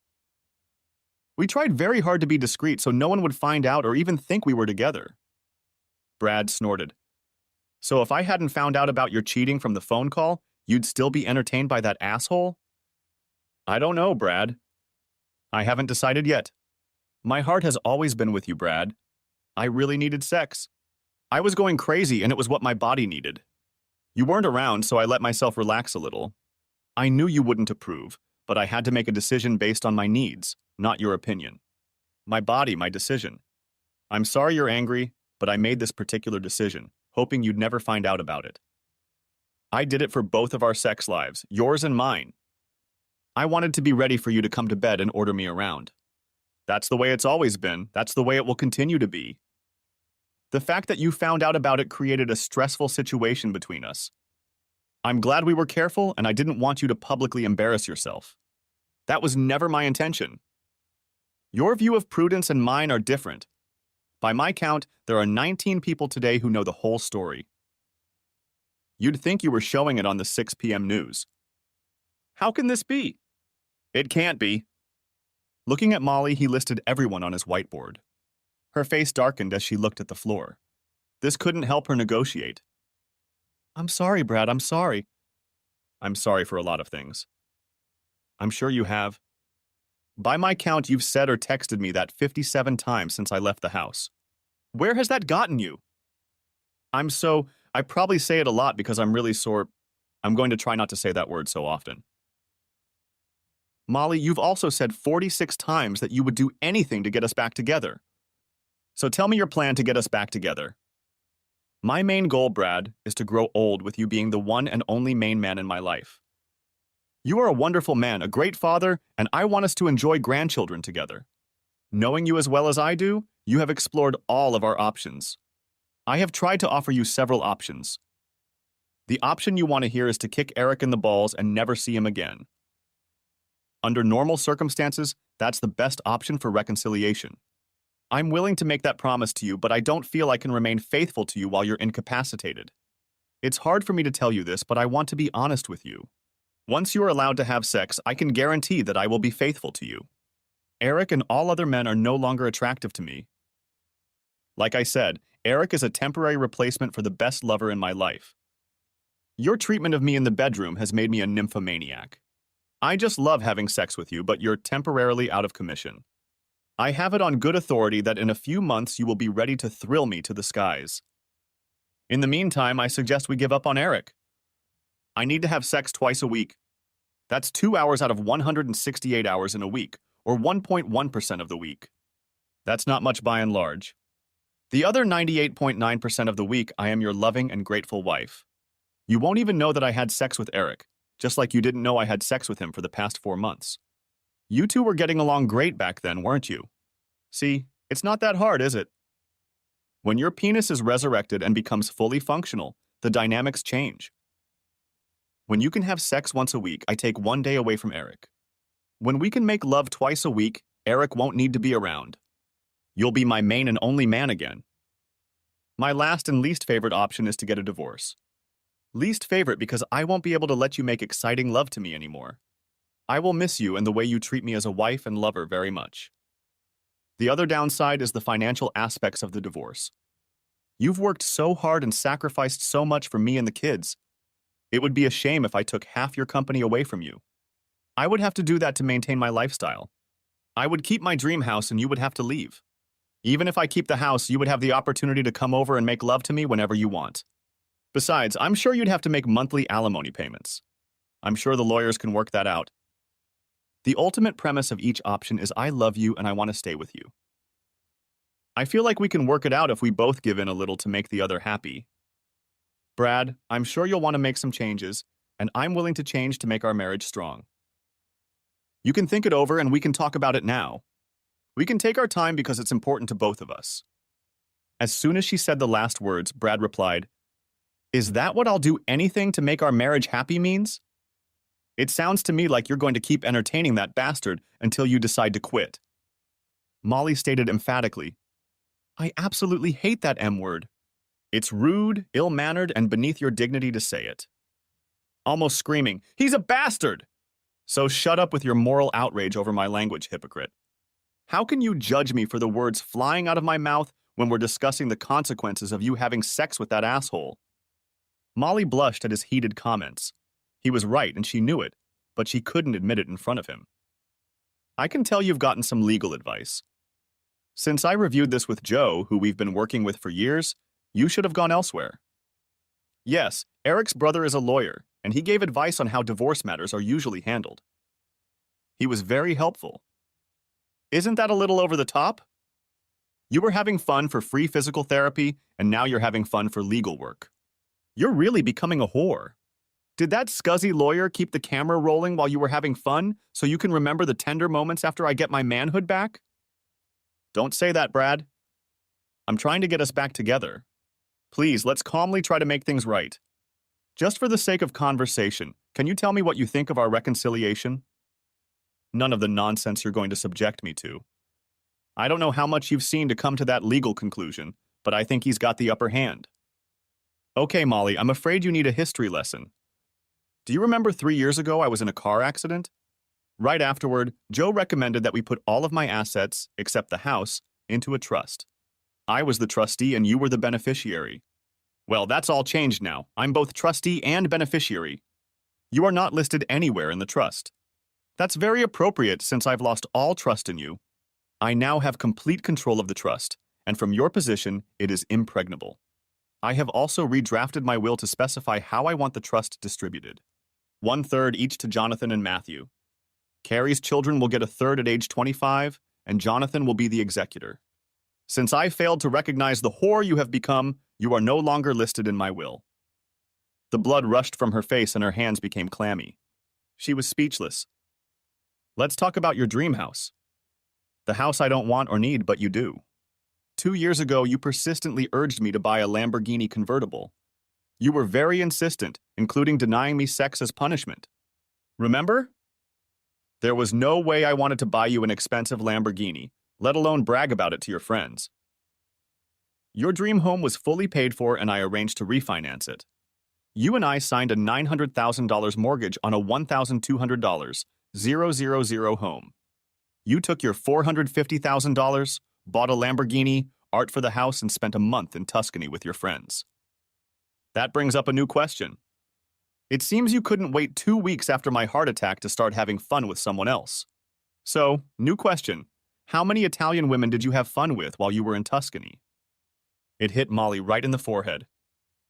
A: We tried very hard to be discreet so no one would find out or even think we were together." Brad snorted. "So if I hadn't found out about your cheating from the phone call, you'd still be entertained by that asshole?" "I don't know, Brad. I haven't decided yet. My heart has always been with you, Brad. I really needed sex. I was going crazy and it was what my body needed. You weren't around, so I let myself relax a little. I knew you wouldn't approve, but I had to make a decision based on my needs, not your opinion. My body, my decision. I'm sorry you're angry, but I made this particular decision, hoping you'd never find out about it." I did it for both of our sex lives, yours and mine. I wanted to be ready for you to come to bed and order me around. That's the way it's always been. That's the way it will continue to be. The fact that you found out about it created a stressful situation between us. I'm glad we were careful, and I didn't want you to publicly embarrass yourself. That was never my intention. Your view of prudence and mine are different. By my count, there are 19 people today who know the whole story. You'd think you were showing it on the 6 p.m. news. How can this be? It can't be. Looking at Molly, he listed everyone on his whiteboard. Her face darkened as she looked at the floor. This couldn't help her negotiate. I'm sorry, Brad, I'm sorry. I'm sorry for a lot of things. I'm sure you have. By my count, you've said or texted me that 57 times since I left the house. Where has that gotten you? I probably say it a lot because I'm really sore. I'm going to try not to say that word so often. Molly, you've also said 46 times that you would do anything to get us back together. So tell me your plan to get us back together. My main goal, Brad, is to grow old with you being the one and only main man in my life. You are a wonderful man, a great father, and I want us to enjoy grandchildren together. Knowing you as well as I do, you have explored all of our options. I have tried to offer you several options. The option you want to hear is to kick Eric in the balls and never see him again. Under normal circumstances, that's the best option for reconciliation. I'm willing to make that promise to you, but I don't feel I can remain faithful to you while you're incapacitated. It's hard for me to tell you this, but I want to be honest with you. Once you are allowed to have sex, I can guarantee that I will be faithful to you. Eric and all other men are no longer attractive to me. Like I said, Eric is a temporary replacement for the best lover in my life. Your treatment of me in the bedroom has made me a nymphomaniac. I just love having sex with you, but you're temporarily out of commission. I have it on good authority that in a few months you will be ready to thrill me to the skies. In the meantime, I suggest we give up on Eric. I need to have sex twice a week. That's 2 hours out of 168 hours in a week, or 1.1% of the week. That's not much by and large. The other 98.9% of the week, I am your loving and grateful wife. You won't even know that I had sex with Eric, just like you didn't know I had sex with him for the past 4 months. You two were getting along great back then, weren't you? See, it's not that hard, is it? When your penis is resurrected and becomes fully functional, the dynamics change. When you can have sex once a week, I take 1 day away from Eric. When we can make love twice a week, Eric won't need to be around. You'll be my main and only man again. My last and least favorite option is to get a divorce. Least favorite because I won't be able to let you make exciting love to me anymore. I will miss you and the way you treat me as a wife and lover very much. The other downside is the financial aspects of the divorce. You've worked so hard and sacrificed so much for me and the kids. It would be a shame if I took half your company away from you. I would have to do that to maintain my lifestyle. I would keep my dream house and you would have to leave. Even if I keep the house, you would have the opportunity to come over and make love to me whenever you want. Besides, I'm sure you'd have to make monthly alimony payments. I'm sure the lawyers can work that out. The ultimate premise of each option is I love you and I want to stay with you. I feel like we can work it out if we both give in a little to make the other happy. Brad, I'm sure you'll want to make some changes, and I'm willing to change to make our marriage strong. You can think it over and we can talk about it now. We can take our time because it's important to both of us. As soon as she said the last words, Brad replied, Is that what I'll do anything to make our marriage happy means? It sounds to me like you're going to keep entertaining that bastard until you decide to quit. Molly stated emphatically, I absolutely hate that M word. It's rude, ill-mannered, and beneath your dignity to say it. Almost screaming, He's a bastard! So shut up with your moral outrage over my language, hypocrite. How can you judge me for the words flying out of my mouth when we're discussing the consequences of you having sex with that asshole? Molly blushed at his heated comments. He was right and she knew it, but she couldn't admit it in front of him. I can tell you've gotten some legal advice. Since I reviewed this with Joe, who we've been working with for years, you should have gone elsewhere. Yes, Eric's brother is a lawyer, and he gave advice on how divorce matters are usually handled. He was very helpful. Isn't that a little over the top? You were having fun for free physical therapy, and now you're having fun for legal work. You're really becoming a whore. Did that scuzzy lawyer keep the camera rolling while you were having fun so you can remember the tender moments after I get my manhood back? Don't say that, Brad. I'm trying to get us back together. Please, let's calmly try to make things right. Just for the sake of conversation, can you tell me what you think of our reconciliation? None of the nonsense you're going to subject me to. I don't know how much you've seen to come to that legal conclusion, but I think he's got the upper hand. Okay, Molly, I'm afraid you need a history lesson. Do you remember 3 years ago I was in a car accident? Right afterward, Joe recommended that we put all of my assets, except the house, into a trust. I was the trustee and you were the beneficiary. Well, that's all changed now. I'm both trustee and beneficiary. You are not listed anywhere in the trust. That's very appropriate since I've lost all trust in you. I now have complete control of the trust, and from your position, it is impregnable. I have also redrafted my will to specify how I want the trust distributed. 1/3 each to Jonathan and Matthew. Carrie's children will get a third at age 25, and Jonathan will be the executor. Since I failed to recognize the whore you have become, you are no longer listed in my will. The blood rushed from her face and her hands became clammy. She was speechless. Let's talk about your dream house. The house I don't want or need, but you do. 2 years ago, you persistently urged me to buy a Lamborghini convertible. You were very insistent, including denying me sex as punishment. Remember? There was no way I wanted to buy you an expensive Lamborghini, let alone brag about it to your friends. Your dream home was fully paid for and I arranged to refinance it. You and I signed a $900,000 mortgage on a $1,200, 000 home. You took your $450,000, bought a Lamborghini, art for the house, and spent a month in Tuscany with your friends. That brings up a new question. It seems you couldn't wait 2 weeks after my heart attack to start having fun with someone else. So, new question. How many Italian women did you have fun with while you were in Tuscany? It hit Molly right in the forehead.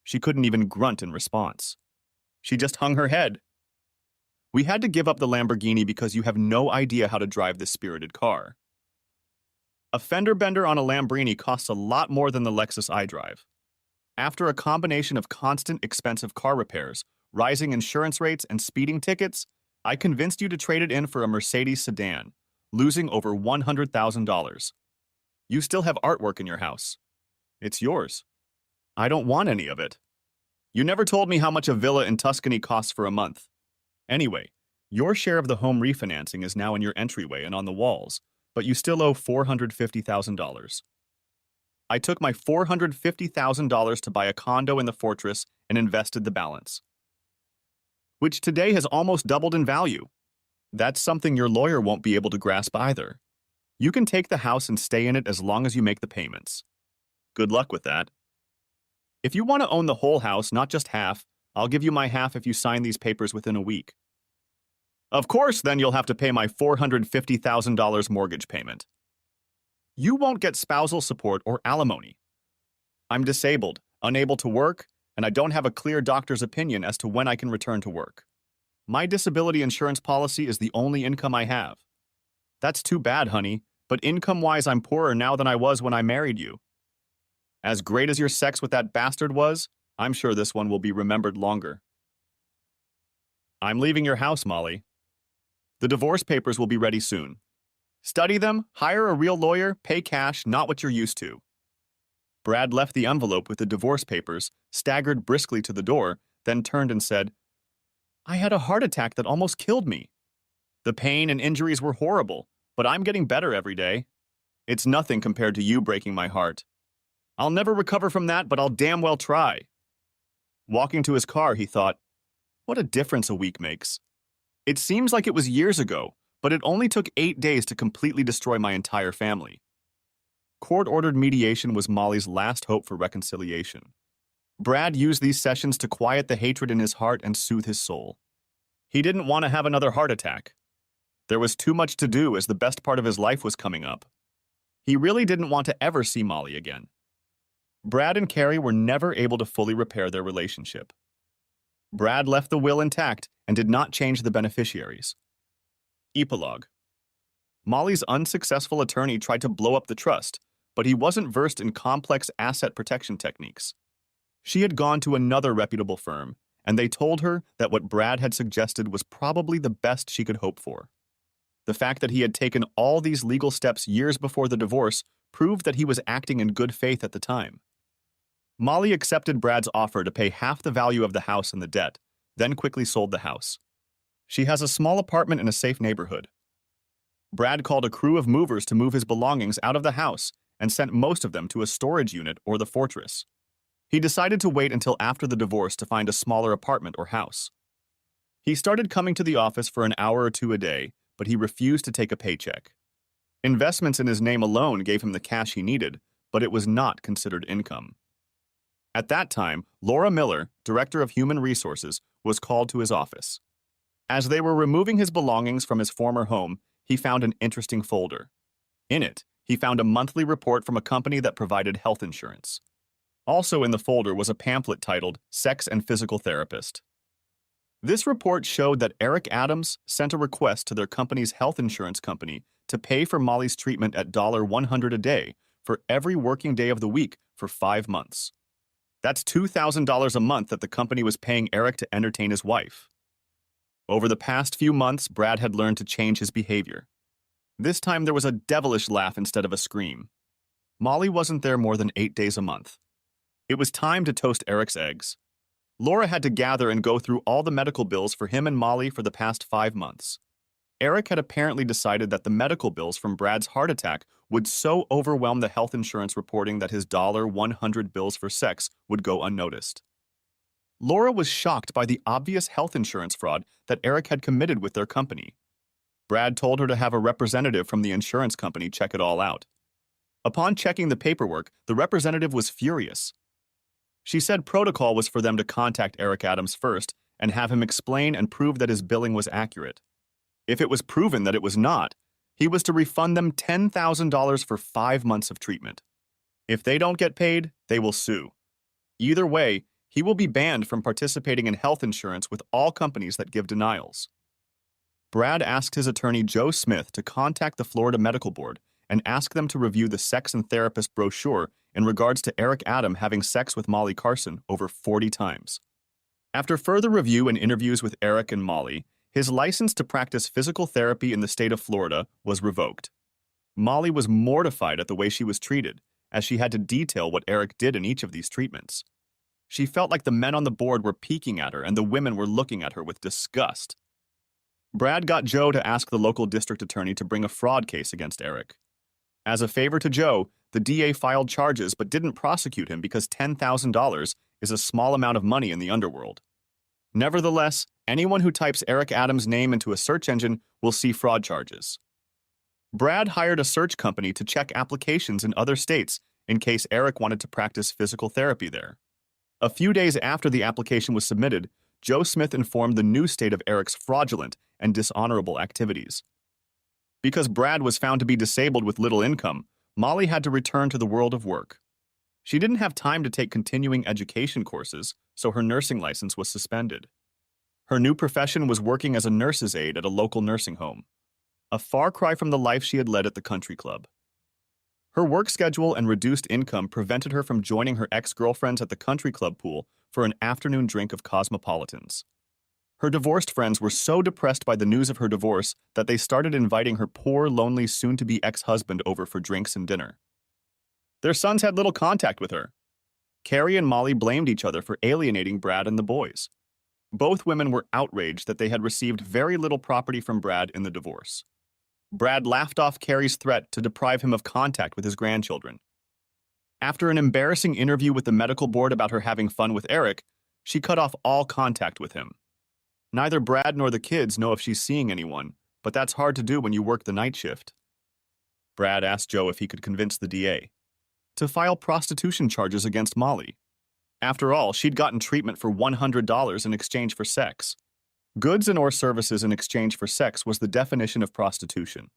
A: She couldn't even grunt in response. She just hung her head. We had to give up the Lamborghini because you have no idea how to drive this spirited car. A fender bender on a Lamborghini costs a lot more than the Lexus I drive. After a combination of constant expensive car repairs, rising insurance rates, and speeding tickets, I convinced you to trade it in for a Mercedes sedan, losing over $100,000. You still have artwork in your house. It's yours. I don't want any of it. You never told me how much a villa in Tuscany costs for a month. Anyway, your share of the home refinancing is now in your entryway and on the walls, but you still owe $450,000. I took my $450,000 to buy a condo in the fortress and invested the balance, which today has almost doubled in value. That's something your lawyer won't be able to grasp either. You can take the house and stay in it as long as you make the payments. Good luck with that. If you want to own the whole house, not just half, I'll give you my half if you sign these papers within a week. Of course, then you'll have to pay my $450,000 mortgage payment. You won't get spousal support or alimony. I'm disabled, unable to work, and I don't have a clear doctor's opinion as to when I can return to work. My disability insurance policy is the only income I have. That's too bad, honey, but income-wise I'm poorer now than I was when I married you. As great as your sex with that bastard was, I'm sure this one will be remembered longer. I'm leaving your house, Molly. The divorce papers will be ready soon. Study them, hire a real lawyer, pay cash, not what you're used to. Brad left the envelope with the divorce papers, staggered briskly to the door, then turned and said, I had a heart attack that almost killed me. The pain and injuries were horrible, but I'm getting better every day. It's nothing compared to you breaking my heart. I'll never recover from that, but I'll damn well try. Walking to his car, he thought, what a difference a week makes. It seems like it was years ago, but it only took 8 days to completely destroy my entire family. Court-ordered mediation was Molly's last hope for reconciliation. Brad used these sessions to quiet the hatred in his heart and soothe his soul. He didn't want to have another heart attack. There was too much to do as the best part of his life was coming up. He really didn't want to ever see Molly again. Brad and Carrie were never able to fully repair their relationship. Brad left the will intact and did not change the beneficiaries. Epilogue. Molly's unsuccessful attorney tried to blow up the trust, but he wasn't versed in complex asset protection techniques. She had gone to another reputable firm, and they told her that what Brad had suggested was probably the best she could hope for. The fact that he had taken all these legal steps years before the divorce proved that he was acting in good faith at the time. Molly accepted Brad's offer to pay half the value of the house and the debt, then quickly sold the house. She has a small apartment in a safe neighborhood. Brad called a crew of movers to move his belongings out of the house and sent most of them to a storage unit or the fortress. He decided to wait until after the divorce to find a smaller apartment or house. He started coming to the office for an hour or two a day, but he refused to take a paycheck. Investments in his name alone gave him the cash he needed, but it was not considered income. At that time, Laura Miller, Director of Human Resources, was called to his office. As they were removing his belongings from his former home, he found an interesting folder. In it, he found a monthly report from a company that provided health insurance. Also in the folder was a pamphlet titled Sex and Physical Therapist. This report showed that Eric Adams sent a request to their company's health insurance company to pay for Molly's treatment at $100 a day for every working day of the week for 5 months. That's $2,000 a month that the company was paying Eric to entertain his wife. Over the past few months, Brad had learned to change his behavior. This time there was a devilish laugh instead of a scream. Molly wasn't there more than 8 days a month. It was time to toast Eric's eggs. Laura had to gather and go through all the medical bills for him and Molly for the past 5 months. Eric had apparently decided that the medical bills from Brad's heart attack would so overwhelm the health insurance reporting that his $100 bills for sex would go unnoticed. Laura was shocked by the obvious health insurance fraud that Eric had committed with their company. Brad told her to have a representative from the insurance company check it all out. Upon checking the paperwork, the representative was furious. She said protocol was for them to contact Eric Adams first and have him explain and prove that his billing was accurate. If it was proven that it was not, he was to refund them $10,000 for 5 months of treatment. If they don't get paid, they will sue. Either way, he will be banned from participating in health insurance with all companies that give denials. Brad asked his attorney Joe Smith to contact the Florida Medical Board and ask them to review the sex and therapist brochure in regards to Eric Adam having sex with Molly Carson over 40 times. After further review and interviews with Eric and Molly, his license to practice physical therapy in the state of Florida was revoked. Molly was mortified at the way she was treated, as she had to detail what Eric did in each of these treatments. She felt like the men on the board were peeking at her and the women were looking at her with disgust. Brad got Joe to ask the local district attorney to bring a fraud case against Eric. As a favor to Joe, the DA filed charges but didn't prosecute him because $10,000 is a small amount of money in the underworld. Nevertheless, anyone who types Eric Adams' name into a search engine will see fraud charges. Brad hired a search company to check applications in other states in case Eric wanted to practice physical therapy there. A few days after the application was submitted, Joe Smith informed the new state of Eric's fraudulent and dishonorable activities. Because Brad was found to be disabled with little income, Molly had to return to the world of work. She didn't have time to take continuing education courses, so her nursing license was suspended. Her new profession was working as a nurse's aide at a local nursing home, a far cry from the life she had led at the country club. Her work schedule and reduced income prevented her from joining her ex-girlfriends at the country club pool for an afternoon drink of cosmopolitans. Her divorced friends were so depressed by the news of her divorce that they started inviting her poor, lonely, soon-to-be ex-husband over for drinks and dinner. Their sons had little contact with her. Carrie and Molly blamed each other for alienating Brad and the boys. Both women were outraged that they had received very little property from Brad in the divorce. Brad laughed off Carrie's threat to deprive him of contact with his grandchildren. After an embarrassing interview with the medical board about her having fun with Eric, she cut off all contact with him. Neither Brad nor the kids know if she's seeing anyone, but that's hard to do when you work the night shift. Brad asked Joe if he could convince the DA to file prostitution charges against Molly. After all, she'd gotten treatment for $100 in exchange for sex. Goods and/or services in exchange for sex was the definition of prostitution,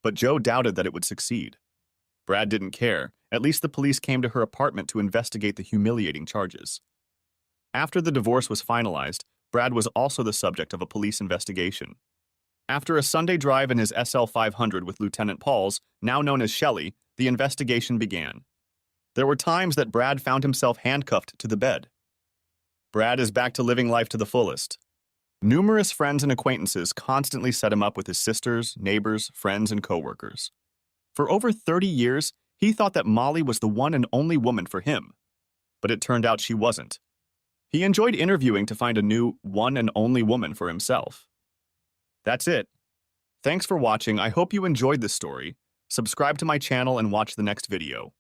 A: but Joe doubted that it would succeed. Brad didn't care. At least the police came to her apartment to investigate the humiliating charges. After the divorce was finalized, Brad was also the subject of a police investigation. After a Sunday drive in his SL 500 with Lieutenant Pauls, now known as Shelley, the investigation began. There were times that Brad found himself handcuffed to the bed. Brad is back to living life to the fullest. Numerous friends and acquaintances constantly set him up with his sisters, neighbors, friends, and coworkers. For over 30 years, he thought that Molly was the one and only woman for him, but it turned out she wasn't. He enjoyed interviewing to find a new one and only woman for himself. That's it. Thanks for watching. I hope you enjoyed this story. Subscribe to my channel and watch the next video.